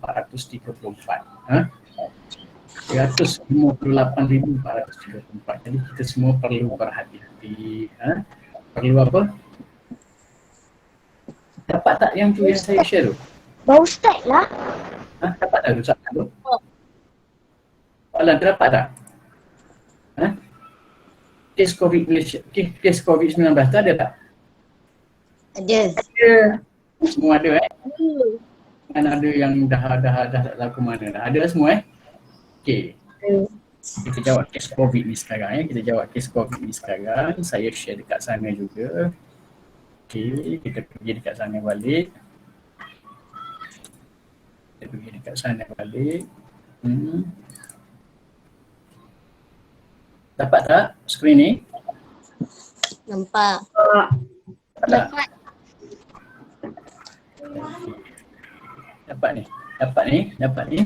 S1: 158,434. Jadi kita semua perlu berhati-hati. Perlu apa? Dapat tak yang tu yang saya share tu?
S2: Bau Ustaz lah.
S1: Dapat tak tu soalan tu? Soalan tu dapat tak? Kes COVID Malaysia, kes COVID-19 tu ada tak?
S2: Ada.
S1: Semua ada Kan ada yang dah tak tahu ke mana dah. Ada semua Okey. Kita jawab kes COVID ni sekarang Kita jawab kes COVID ni sekarang. Saya share dekat sana juga. Okey, kita pergi dekat sana balik. Dapat tak skrin ni?
S2: Nampak.
S1: Dapat. Dapat ni.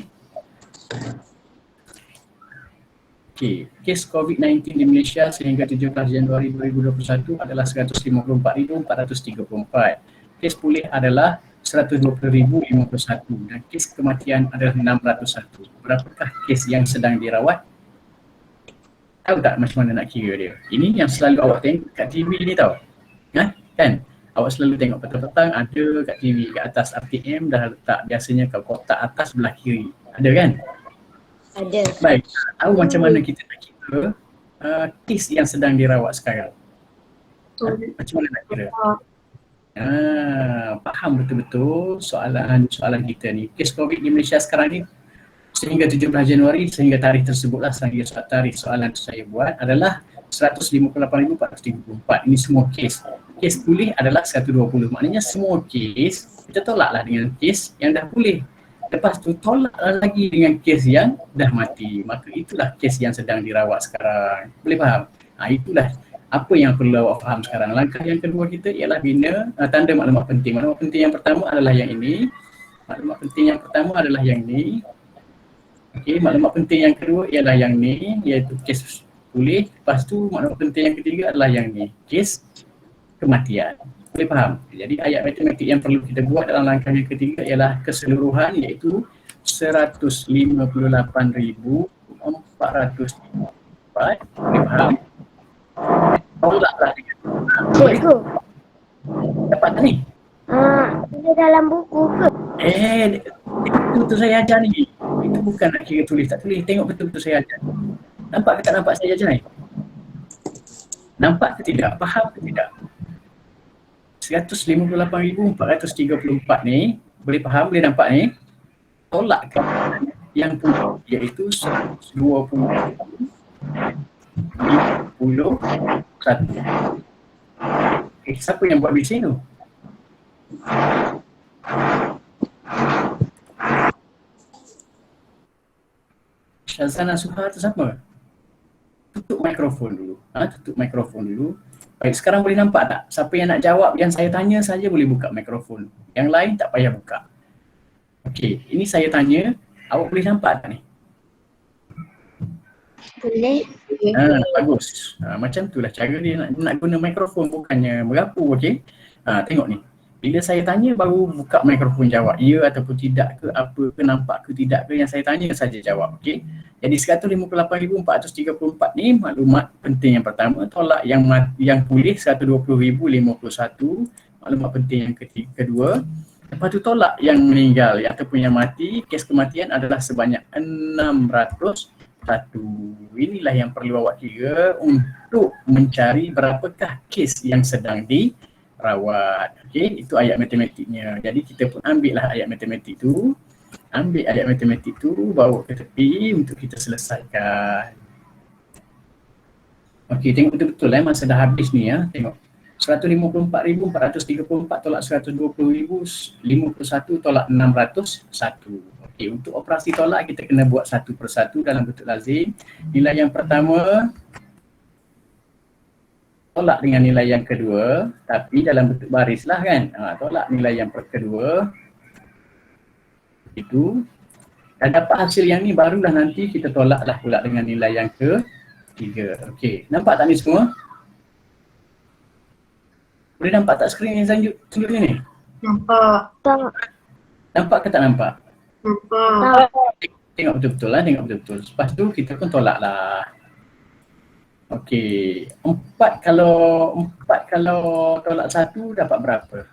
S1: Okey, kes COVID-19 di Malaysia sehingga 17 Januari 2021 adalah 154,434. Kes pulih adalah 120,051 dan kes kematian adalah 601. Berapakah kes yang sedang dirawat? Tahu tak macam mana nak kira dia? Ini yang selalu awak tengok kat TV ni tau. Kan? Awak selalu tengok petang-petang ada kat TV kat atas RTM dah letak biasanya kat kotak atas belah kiri. Ada kan?
S2: Ada.
S1: Baik, tahu macam mana kita nak kira kes yang sedang dirawat sekarang? Macam mana nak kira? Faham betul-betul soalan kita ni. Kes COVID di Malaysia sekarang ni sehingga 17 Januari sehingga tarikh tersebutlah tarikh soalan saya buat adalah 158,434. Ini semua kes. Kes pulih adalah 120. Maknanya semua kes kita tolaklah dengan kes yang dah pulih. Lepas tu tolaklah lagi dengan kes yang dah mati. Maka itulah kes yang sedang dirawat sekarang. Boleh faham? Itulah apa yang perlu awak faham sekarang. Langkah yang kedua kita ialah bina tanda maklumat penting. Maklumat penting yang pertama adalah yang ini. Maklumat penting yang pertama adalah yang ni. Okey, maklumat penting yang kedua ialah yang ni, iaitu kes pulih. Lepas tu maklumat penting yang ketiga adalah yang ni, kes kematian. Boleh faham? Jadi ayat matematik yang perlu kita buat dalam langkah yang ketiga ialah keseluruhan, iaitu 158,404. Boleh faham? Tolaklah dengan
S2: Cikgu.
S1: dapat tak ni?
S2: Ada dalam buku ke?
S1: Betul saya ajar ni. Itu bukan nak kira tulis tak tulis. Tengok betul-betul saya ajar. Nampak ke tak nampak saya ajar ni? Nampak ke tidak? Faham ke tidak? 158,434 ni, boleh faham, boleh nampak ni? Tolakkan yang punya, iaitu 120,51. Siapa yang buat bising tu? Syazana Suha tu siapa? Tutup mikrofon dulu. Tutup mikrofon dulu. Baik, sekarang boleh nampak tak? Siapa yang nak jawab yang saya tanya saja boleh buka mikrofon. Yang lain tak payah buka. Okey, ini saya tanya, awak boleh nampak tak ni?
S2: Boleh.
S1: Bagus. Macam itulah cara dia nak guna mikrofon, bukannya merapu, okey? Tengok ni. Bila saya tanya baru buka mikrofon jawab. Ya ataupun tidak ke, apa ke, nampak ke tidak ke, yang saya tanya saja jawab, okey? Jadi 158,434 ni maklumat penting yang pertama, tolak yang pulih 120,051, maklumat penting yang kedua. Lepas tu tolak yang meninggal ataupun yang mati, kes kematian adalah sebanyak 601. Inilah yang perlu awak kira untuk mencari berapakah kes yang sedang dirawat. Okey, itu ayat matematiknya. Jadi kita pun ambillah ayat matematik tu. Ambil ayat matematik tu, bawa ke tepi untuk kita selesaikan. Okey, tengok betul-betul masa dah habis ni ya. Tengok. 154,434 tolak 120,051 tolak 601. Okey, untuk operasi tolak kita kena buat satu persatu dalam bentuk lazim. Nilai yang pertama tolak dengan nilai yang kedua, tapi dalam bentuk baris lah kan. Tolak nilai yang kedua, itu, dan dapat hasil yang ni barulah nanti kita tolaklah pula dengan nilai yang ketiga. Okey, nampak tak ni semua? Boleh nampak tak skrin yang selanjutnya ni?
S3: Nampak.
S1: Nampak ke tak nampak?
S3: Nampak.
S1: Tengok betul-betul lah, tengok betul-betul. Lepas tu kita pun tolak lah. Okey, 4 kalau tolak 1 dapat berapa?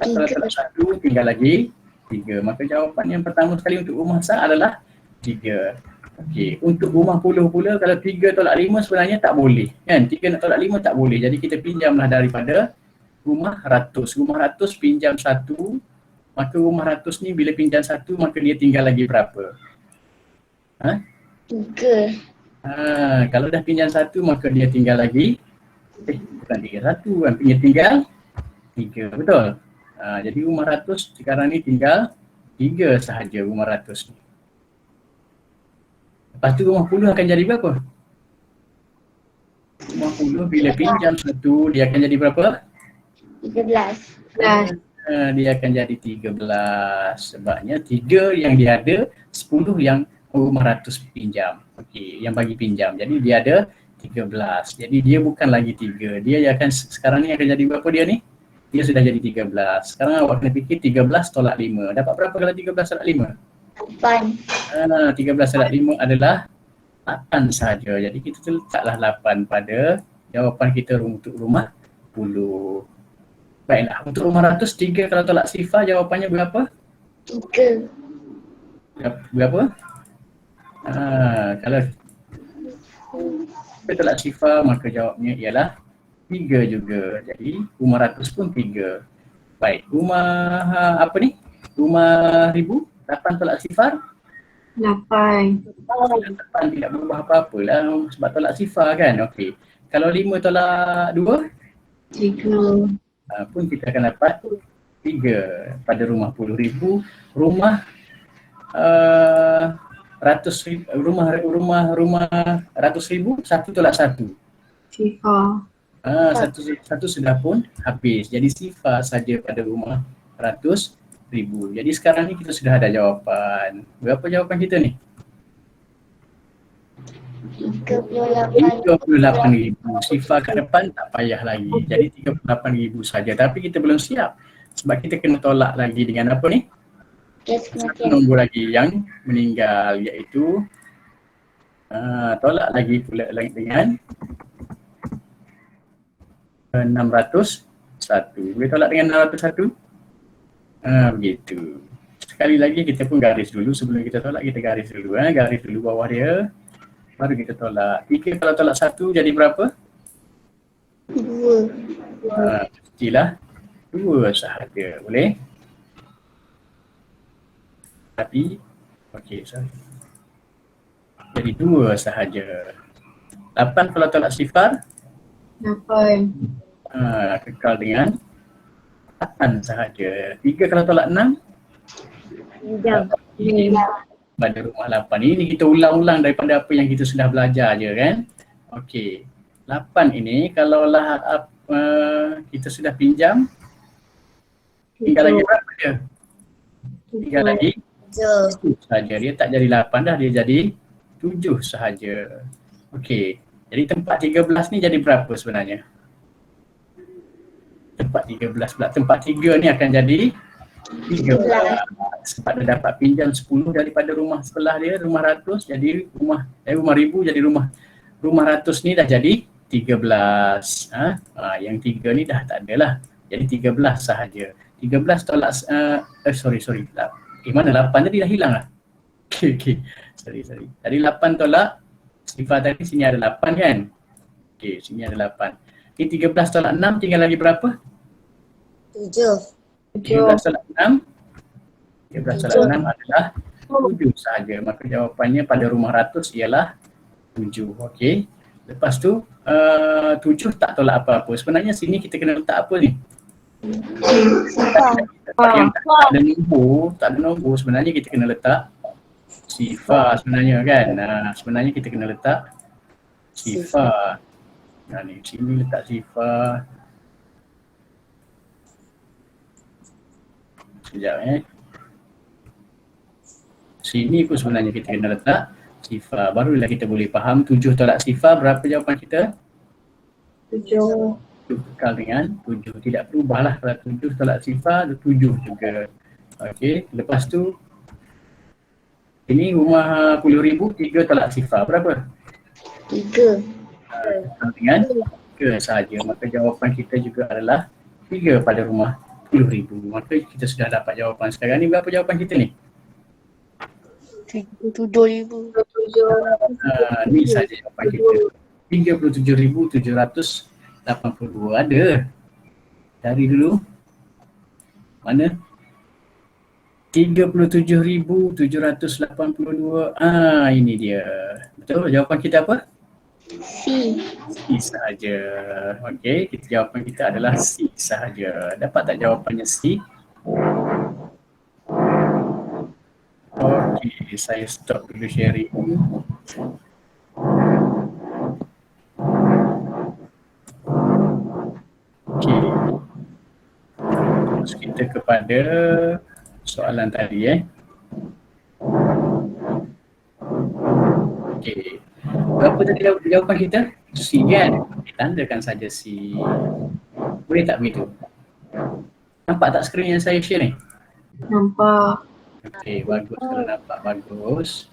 S1: Kalau tolak 1 tinggal lagi 3. Maka jawapan yang pertama sekali untuk rumah sah adalah 3. Okey, untuk rumah puluh pula kalau 3 tolak 5 sebenarnya tak boleh. Kan? 3 nak tolak 5 tak boleh. Jadi kita pinjamlah daripada rumah ratus. Rumah ratus pinjam 1. Maka rumah ratus ni bila pinjam 1 maka dia tinggal lagi berapa?
S2: 3.
S1: Kalau dah pinjam 1 maka dia tinggal lagi bukan 3 1 kan, dia tinggal 3, betul? Jadi rumah ratus sekarang ni tinggal 3 sahaja rumah ratus ni. Lepas tu rumah puluh akan jadi berapa? Rumah puluh bila pinjam 1 dia akan jadi berapa?
S2: 13.
S1: Dia akan jadi 13. Sebabnya 3 yang dia ada, 10 yang rumah ratus pinjam. Okey, yang bagi pinjam. Jadi dia ada 13. Jadi dia bukan lagi 3. Dia akan sekarang ni akan jadi berapa dia ni? Dia sudah jadi 13. Sekarang awak kena fikir 13 tolak 5. Dapat berapa kalau 13 tolak 5?
S2: 8.
S1: 13 tolak 5 adalah 8 sahaja. Jadi kita letaklah 8 pada jawapan kita untuk rumah 10. Baiklah, untuk rumah ratus 3 kalau tolak sifar jawapannya berapa?
S2: 3.
S1: Berapa? Kalau kita tolak sifar maka jawabnya ialah 3 juga. Jadi rumah ratus pun 3. Baik, rumah apa ni? Rumah ribu, 8 tolak sifar?
S3: 8.
S1: 8 tidak berubah apa-apa lah sebab tolak sifar kan. Okey. Kalau 5 tolak 2?
S3: 3.
S1: Pun kita akan dapat 3 pada rumah puluh ribu. Rumah ratus ribu, rumah ratus ribu, 1 tolak 1.
S3: Sifar.
S1: Satu sudah pun habis. Jadi sifar saja pada rumah ratus ribu. Jadi sekarang ni kita sudah ada jawapan. Berapa jawapan kita ni? 38,000. Sifar kat depan tak payah lagi. Jadi 38,000 saja. Tapi kita belum siap. Sebab kita kena tolak lagi dengan apa ni? Satu nombor lagi yang meninggal iaitu tolak lagi pula dengan 601. Boleh tolak dengan 601? Begitu. Sekali lagi kita pun garis dulu. Sebelum kita tolak kita garis dulu. Garis dulu bawah dia. Baru kita tolak. 3 kalau tolak 1 jadi berapa?
S2: 2.
S1: Mestilah 2 sahaja. Boleh? Tapi, okey, sorry. Jadi 2 sahaja. 8 kalau tolak sifar?
S3: 8.
S1: Kekal dengan 8 sahaja. 3 kalau tolak 6?
S3: 3.
S1: Pada rumah 8 ini kita ulang-ulang daripada apa yang kita sudah belajar je kan. Okey, 8 ini kalaulah kita sudah pinjam tinggal lagi berapa dia? Tinggal lagi 7 sahaja. Dia tak jadi 8 dah, dia jadi 7 sahaja. Okey, jadi tempat 13 ni jadi berapa sebenarnya? Tempat 13 pula. Tempat 3 ni akan jadi 13. Sebab dia dapat pinjam 10 daripada rumah sebelah dia, rumah ratus, jadi rumah ribu jadi rumah ratus ni dah jadi 13. Yang 3 ni dah tak ada lah. Jadi 13 sahaja. 13 tolak sorry. Mana 8 tadi dah hilang lah. Okey. Sorry. Tadi 8 tolak sifar tadi, sini ada 8 kan? Okey, sini ada 8. Ini 13 tolak 6 tinggal lagi berapa?
S2: 7.
S1: 13 tolak 6. 13 tolak 6 adalah 7 sahaja. Maka jawapannya pada rumah ratus ialah 7. Okey. Lepas tu 7 tak tolak apa-apa. Sebenarnya sini kita kena letak apa ni? Yang tak ada nombor sebenarnya kita kena letak sifar sebenarnya kan. Sebenarnya kita kena letak sifar. Ni sini letak sifar. Sekejap Sini pun sebenarnya kita kena letak sifar. Barulah kita boleh faham 7 tolak sifar. Berapa jawapan kita?
S3: 7.
S1: 7 kekal dengan 7. Tidak berubahlah. Kalau 7 tolak sifar, 7 juga. Okey, lepas tu ini rumah 10,000, 3 tolak sifar. Berapa?
S2: 3.
S1: Kekal dengan 3 sahaja. Maka jawapan kita juga adalah 3 pada rumah 10,000. Maka kita sudah dapat jawapan. Sekarang ni berapa jawapan kita ni?
S2: 7,000.
S3: 7.
S1: Ni saja jawapan kita. 37,782 ada. Cari dulu. Mana? 37,782. Ini dia. Betul? Jawapan kita apa?
S2: C.
S1: C sahaja. Okey, jawapan kita adalah C sahaja. Dapat tak jawapannya C? Okey, saya stop dulu sharing. Okey. Terus kita kepada soalan tadi Okey. Berapa tadi jawapan kita? C kan? Tandakan saja C. Boleh tak begitu? Nampak tak skrin yang saya share ni?
S3: Nampak.
S1: Okey, bagus. Kalau nampak bagus.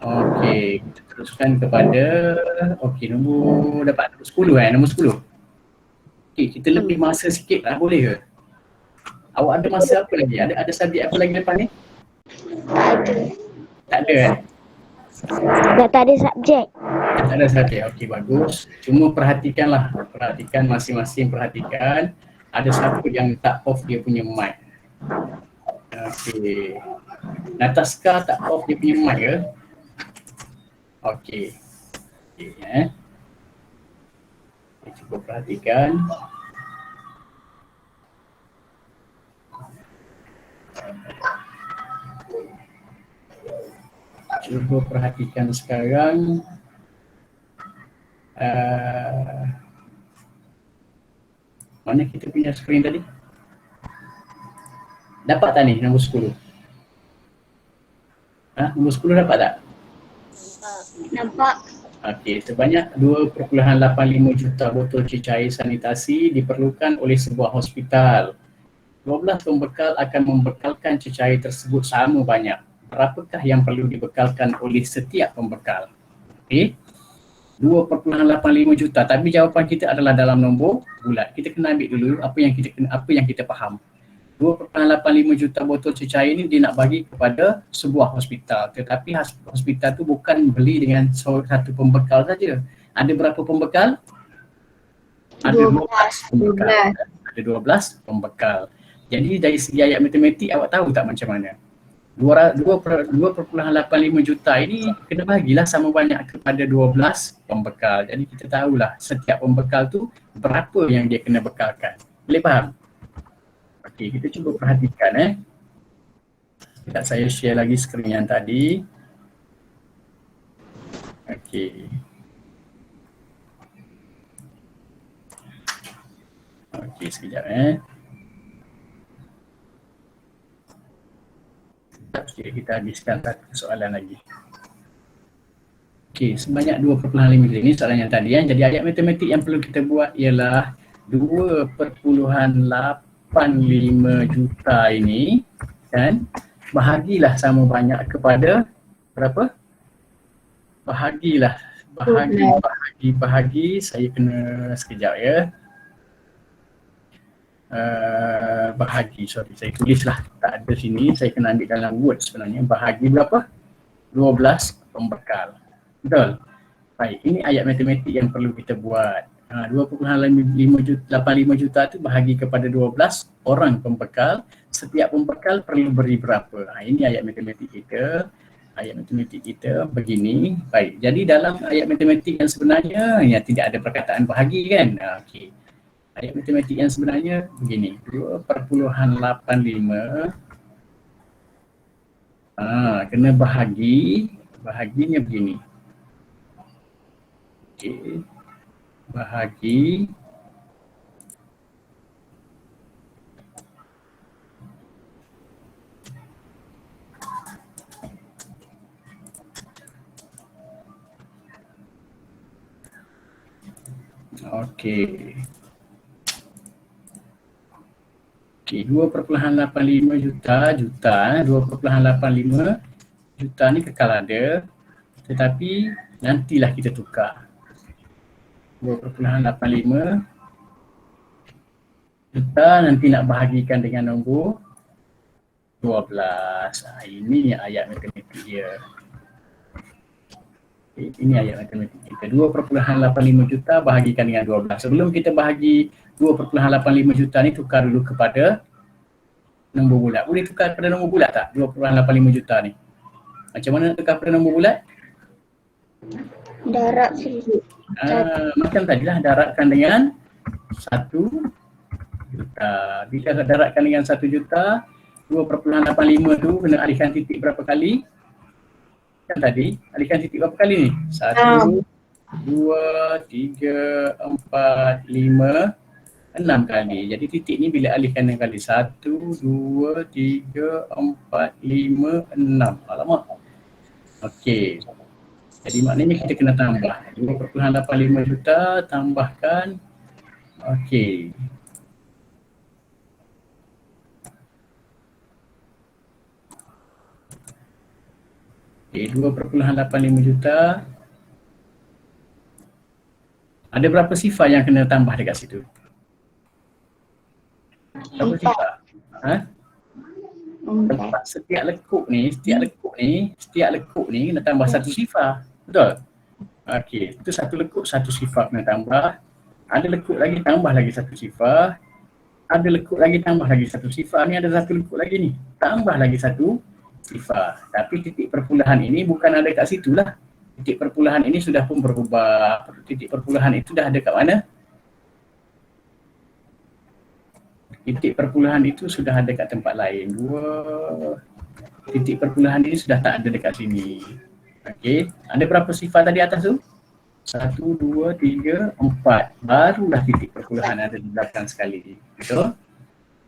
S1: Okey, kita teruskan kepada nombor dapat nombor 10 nombor 10. Okey, kita lebih masa sikit lah, boleh ke? Awak ada masa apa lagi? Ada subjek apa lagi lepas ni?
S2: Tak ada.
S1: Tak ada
S2: Dah tak ada subjek.
S1: Tak ada subjek. Okey, bagus. Cuma perhatikanlah. Perhatikan masing-masing perhatikan. Ada satu yang tak off dia punya mic. Okey. Nataska tak off dia punya mic ke? Okey. Okey cuba perhatikan. Cuba perhatikan sekarang. Mana kita punya skrin tadi? Dapat tak ni nombor 10? Nombor 10 dapat tak?
S2: Nampak.
S1: Okey, sebanyak 2.85 juta botol cecair sanitasi diperlukan oleh sebuah hospital. 12 pembekal akan membekalkan cecair tersebut sama banyak. Berapakah yang perlu dibekalkan oleh setiap pembekal? Okey. 2.85 juta, tapi jawapan kita adalah dalam nombor bulat. Kita kena ambil dulu apa yang kita faham. 2.85 juta botol cecair ini dia nak bagi kepada sebuah hospital. Tetapi hospital tu bukan beli dengan satu pembekal saja. Ada berapa pembekal? Ada 12 pembekal. Ada 12 pembekal. Jadi dari segi ayat matematik awak tahu tak macam mana? 2.85 juta ini kena bagilah sama banyak kepada 12 pembekal. Jadi kita tahulah setiap pembekal tu berapa yang dia kena bekalkan. Boleh faham? Okey, kita cuba perhatikan Sekejap saya share lagi skrin yang tadi. Okey. Okey, sekejap Okey, kita habiskan satu soalan lagi. Okey, sebanyak 2.5 ini soalan yang tadi Jadi ayat matematik yang perlu kita buat ialah 2.85 juta ini kan bahagilah sama banyak kepada berapa? Bahagi saya kena sekejap bahagi, saya tulislah, tak ada sini, saya kena ambil dalam word sebenarnya. Bahagi berapa? 12 pembekal. Betul? Baik, ini ayat matematik yang perlu kita buat. 2.85 juta tu bahagi kepada 12 orang pembekal. Setiap pembekal perlu beri berapa? Ini ayat matematik kita. Ayat matematik kita begini. Baik, jadi dalam ayat matematik yang sebenarnya tidak ada perkataan bahagi kan? Okey. Ayat matematik yang sebenarnya begini. 2.85 kena bahagi bahaginya begini. Okey. Bahagi okey. Okey, 2.85 juta, 2.85 juta ni kekal ada, tetapi nantilah kita tukar. 2.85 juta nanti nak bahagikan dengan nombor 12. Ini ayat matematik dia. Ini ayat matematik kita. 2.85 juta bahagikan dengan 12. Sebelum kita bahagi 2.85 juta ni, tukar dulu kepada nombor bulat. Boleh tukar kepada nombor bulat tak? 2.85 juta ni. Macam mana nak tukar kepada nombor bulat?
S2: Darab sikit.
S1: Macam tadilah, darabkan dengan 1 juta. Bila darabkan dengan 1 juta, 2.85 tu kena alihkan titik berapa kali? Kan tadi, alihkan titik berapa kali ni? 1, 2, 3, 4, 5, 6 kali. Jadi titik ni bila alihkan dengan kali 1, 2, 3, 4, 5, 6. Alamak. Okey. Jadi maknanya kita kena tambah. 2.85 juta tambahkan. Okey. Okey, 2.85 juta. Ada berapa sifar yang kena tambah dekat situ? Berapa sifar? Tempat setiap lekuk ni kena tambah satu sifar. Betul? Okey, itu satu lekuk satu sifar kena tambah. Ada lekuk lagi tambah lagi satu sifar. Ada lekuk lagi tambah lagi satu sifar. Ni ada satu lekuk lagi ni. Tambah lagi satu sifar. Tapi titik perpulahan ini bukan ada kat situ lah. Titik perpulahan ini sudah pun berubah. Titik perpulahan itu dah ada kat mana? Titik perpulahan itu sudah ada kat tempat lain. Titik perpulahan ini sudah tak ada dekat sini. Okey, ada berapa sifar tadi atas tu? 1, 2, 3, 4. Barulah titik perpulahan ada di belakang sekali. Betul?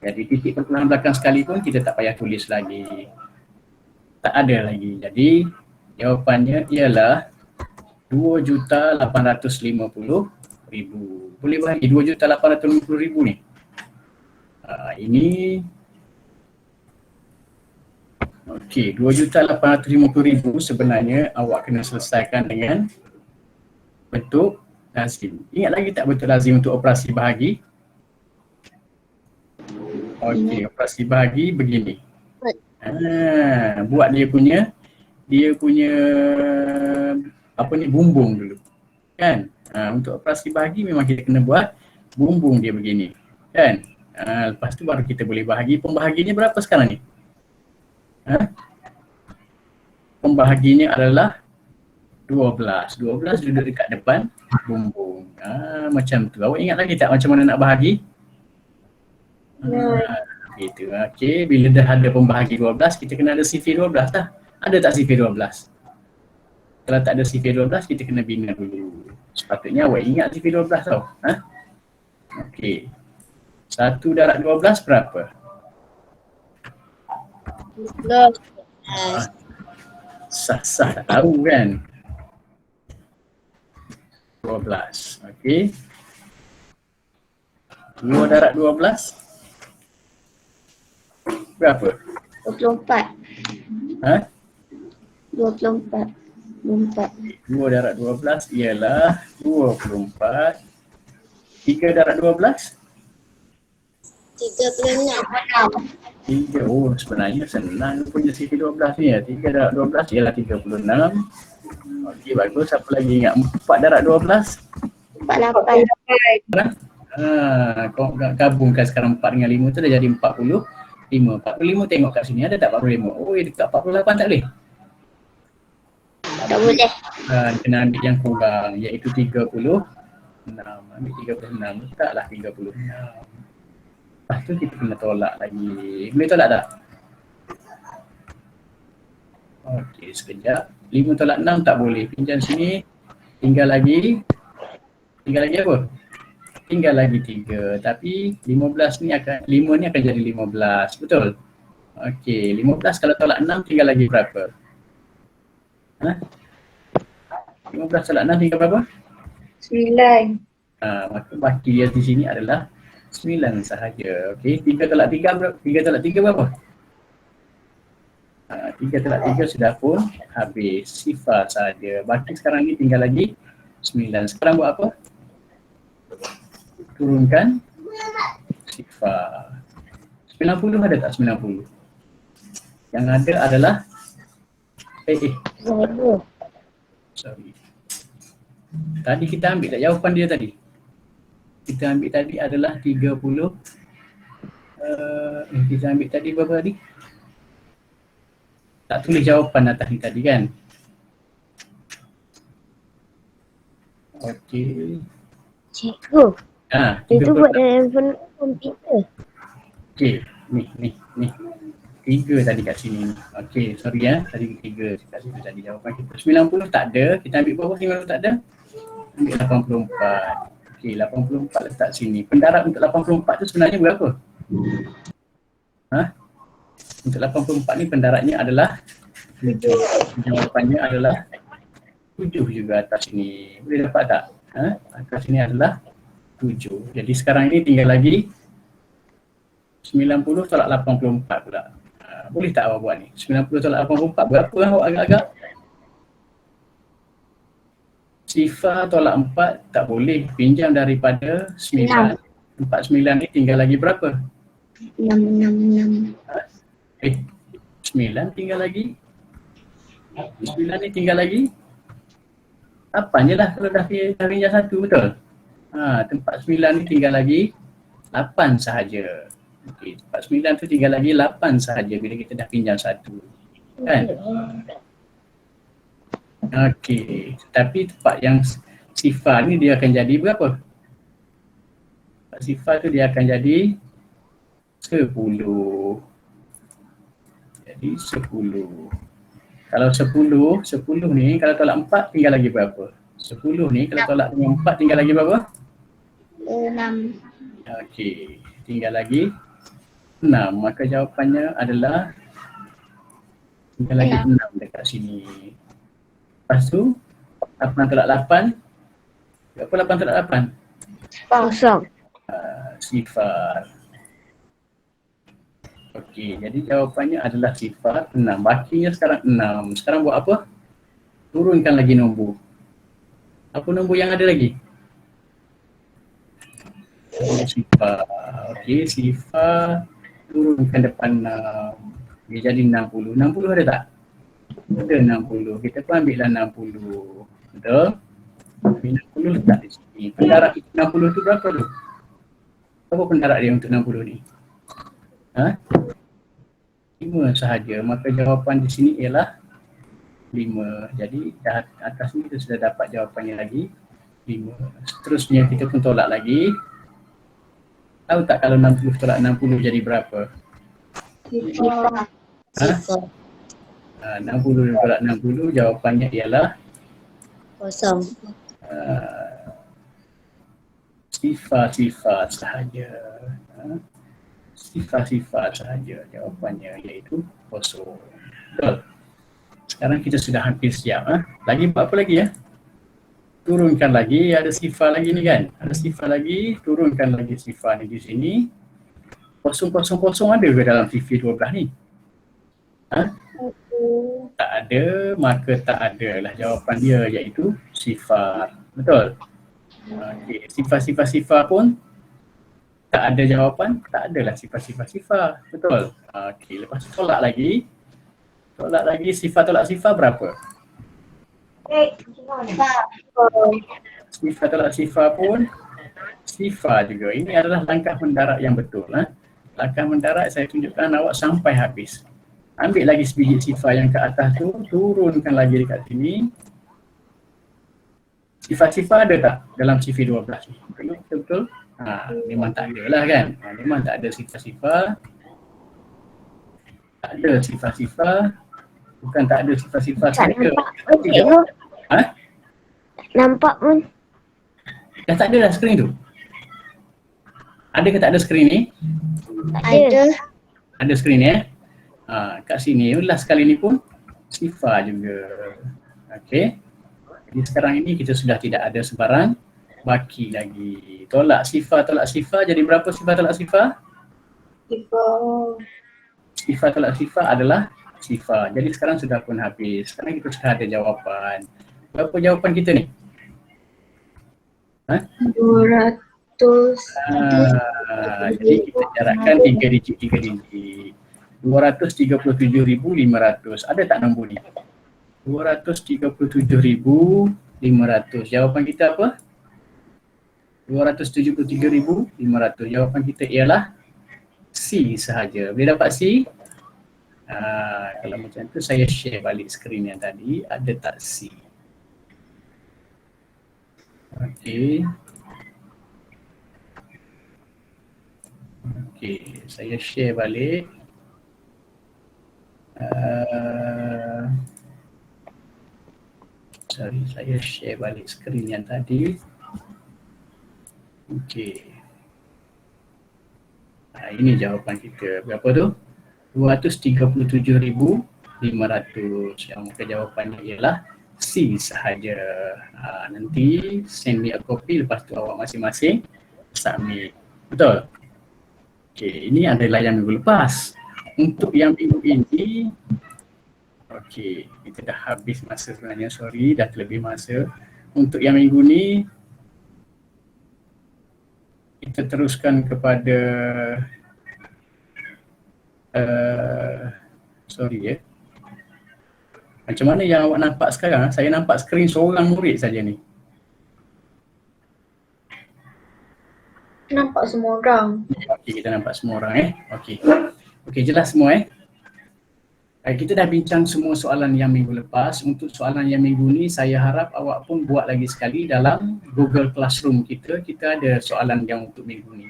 S1: Jadi titik perpulahan belakang sekali pun kita tak payah tulis lagi. Tak ada lagi. Jadi jawapannya ialah 2,850,000. Boleh bahagi 2,850,000 ni. Ini okey, 2,850,000 sebenarnya awak kena selesaikan dengan bentuk lazim. Ingat lagi tak bentuk lazim untuk operasi bahagi? Okey, operasi bahagi begini. Buat dia punya apa ni, bumbung dulu. Kan? Untuk operasi bahagi memang kita kena buat bumbung dia begini. Kan? Lepas tu baru kita boleh bahagi. Pembahaginya berapa sekarang ni? Pembahaginya adalah 12. 12 duduk dekat depan bumbung. Macam tu. Awak ingat lagi tak macam mana nak bahagi? Gitu. Okey, bila dah ada pembahagi 12, kita kena ada sifir 12 lah. Ada tak sifir 12? Kalau tak ada sifir 12, kita kena bina dulu. Sepatutnya awak ingat sifir 12 tau. Okey. 1 darab 12 berapa?
S2: 12.
S1: Sah-sah tak tahu kan? 12. Okey. 2 darab 12 berapa?
S2: 24. 24.
S1: 2 darab 12 ialah 24. 3 darab 12?
S2: 36.
S1: 3. Oh, sebenarnya senang punya sifir 12 ni ya. 3 darab 12 ialah 36. Okey, bagus. Siapa lagi ingat 4 darab 12?
S2: 48.
S1: Kau gabungkan sekarang 4 dengan 5 tu dah jadi 45. 45 tengok kat sini ada tak 45? Oh, dekat 48 tak boleh?
S2: Tak boleh.
S1: Kena ambil yang kurang iaitu 36. Ambil 36, letaklah 36. Lepas tu kita kena tolak lagi. Boleh tolak tak? Okey. Okey, sekejap. 5 tolak 6 tak boleh. Pinjam sini. Tinggal lagi apa? Tinggal lagi 3. Tapi 15 ni akan, 5 ni akan jadi 15. Betul? Okey, 15 kalau tolak 6 tinggal lagi berapa? 15 tolak 6 tinggal berapa?
S3: 9.
S1: Maka baki yang di sini adalah 9 sahaja. Okey, 3 tolak 3 berapa? 3 tolak 3 berapa? 3 tolak 3 sudah pun habis. Sifar sahaja. Baki sekarang ni tinggal lagi 9. Sekarang buat apa? Turunkan sifar. 90 ada tak 90? Yang ada adalah sorry. Tadi kita ambil tak jawapan dia tadi? Kita ambil tadi adalah 30. Kita ambil tadi berapa tadi? Tak tulis jawapan atas ni tadi kan? Okey.
S4: Cikgu, itu
S1: 30.
S4: buat dalam komputer.
S1: Okey, ni. 3 tadi kat sini ni. Okey, sorry tadi 3 kat sini tadi jawapan kita. 90 tak ada, kita ambil berapa 90 tak ada? Ambil 84. Okey, 84 letak sini. Pendarat untuk 84 tu sebenarnya berapa? Untuk 84 ni pendaratnya adalah 7. Jawapannya adalah 7 juga atas sini. Boleh dapat tak? Atas sini adalah 7. Jadi sekarang ini tinggal lagi 90 tolak 84 pula. Boleh tak awak buat ni? 90 tolak 84 berapa awak agak-agak? Sifar tolak 4 tak boleh. Pinjam daripada 9. 49 ni tinggal lagi berapa?
S2: 6.
S1: 9 tinggal lagi. 9 ni tinggal lagi 8 je lah kalau dah pinjam 1, betul? Tempat 9 ni tinggal lagi 8 sahaja. Okey, tempat 9 tu tinggal lagi 8 sahaja bila kita dah pinjam 1. Kan? Okey, tapi tempat yang sifar ni dia akan jadi berapa? Tempat sifar tu dia akan jadi 10. Jadi 10. Kalau 10 ni kalau tolak 4 tinggal lagi berapa? 10 ni kalau tolak dengan 4 tinggal lagi berapa?
S2: 6.
S1: Okey, tinggal lagi 6. Maka jawapannya adalah tinggal lagi 6 dekat sini. Lepas tu 8 tolak 8. Berapa 8 tolak 8?
S4: Kosong.
S1: Sifar. Okey, jadi jawapannya adalah sifar 6. Bakinya sekarang 6. Sekarang buat apa? Turunkan lagi nombor. Apa nombor yang ada lagi? Sifar. Okey, sifar turunkan depan 6. Dia jadi 60. 60 ada tak? Ada 60. Kita pun ambil lah 60. Betul? 60 letak di sini. Pendarat 60 tu berapa tu? Apa pendarat dia untuk 60 ni? 5 sahaja. Maka jawapan di sini ialah 5. Jadi atas ni kita sudah dapat jawapannya lagi 5. Seterusnya kita pun tolak lagi. Tahu tak kalau 60 tolak 60 jadi berapa?
S2: Sifar.
S1: 60 tolak 60 jawapannya ialah
S4: Kosong.
S1: sifar-sifar sahaja. Sifar-sifar sahaja jawapannya iaitu kosong. Betul. Sekarang kita sudah hampir siap. Lagi buat apa lagi ya? Turunkan lagi, ada sifar lagi ni kan? Ada sifar lagi, turunkan lagi sifar ni di sini. Kosong-kosong ada ke dalam CV 12 ni? Tak ada, maka tak ada lah jawapan dia iaitu sifar. Betul? Okey, sifar-sifar pun tak ada jawapan, tak adalah sifar-sifar. Betul? Okey, lepas tu tolak lagi. Tolak lagi, sifar tolak sifar berapa? Sifar tolak sifar pun sifar juga. Ini adalah langkah mendarat yang betul. Langkah mendarat saya tunjukkan awak sampai habis. Ambil lagi sebiji sifar yang ke atas tu, turunkan lagi dekat sini. Sifar-sifar ada tak dalam CV 12 ni? Betul-betul? Memang tak ada lah kan? Memang tak ada sifar-sifar. Tak ada sifar-sifar. Bukan tak ada sifat-sifat
S4: Tak
S1: saya.
S4: nampak pun cikgu.
S1: Ha?
S4: Nampak pun.
S1: Dah tak ada dah skrin tu? Ada ke tak ada skrin ni?
S2: Ada.
S1: Ada skrin ya? Kat sini last kali ni pun sifar juga. Okey. Jadi sekarang ini kita sudah tidak ada sebarang baki lagi. Tolak sifar jadi berapa sifar tolak sifar? Sifar tolak sifar adalah sifar. Jadi sekarang sudah pun habis. Sekarang kita sudah ada jawapan. Berapa jawapan kita ni?
S3: 200.
S1: Jadi kita jarakkan 3 digit. 237,500. Ada tak nombor ni? 237,500. Jawapan kita apa? 273,500. Jawapan kita ialah C sahaja. Boleh dapat C? Kalau macam tu saya share balik skrin yang tadi. Ada tak C? Okey. Okey, saya share balik. Saya share balik skrin yang tadi. Okey. Ini jawapan kita. Berapa tu? 237,500. Yang muka jawapannya ialah C sahaja. Nanti send me a copy, lepas tu awak masing-masing submit. Betul? Okey, ini adalah yang minggu lepas. Untuk yang minggu ini, okey, kita dah habis masa sebenarnya, sorry, dah terlebih masa. Untuk yang minggu ni, kita teruskan kepada sorry ya. Macam mana yang awak nampak sekarang? Saya nampak skrin seorang murid saja ni.
S3: Nampak semua orang.
S1: Okey, kita nampak semua orang Okey. Okey, jelas semua kita dah bincang semua soalan yang minggu lepas. Untuk soalan yang minggu ni saya harap awak pun buat lagi sekali dalam Google Classroom kita. Kita ada soalan yang untuk minggu ni.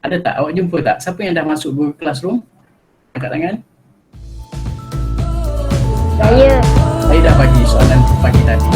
S1: Ada tak? Awak jumpa tak? Siapa yang dah masuk Google Classroom? Angkat tangan.
S4: Saya.
S1: Saya dah bagi soalan pagi tadi.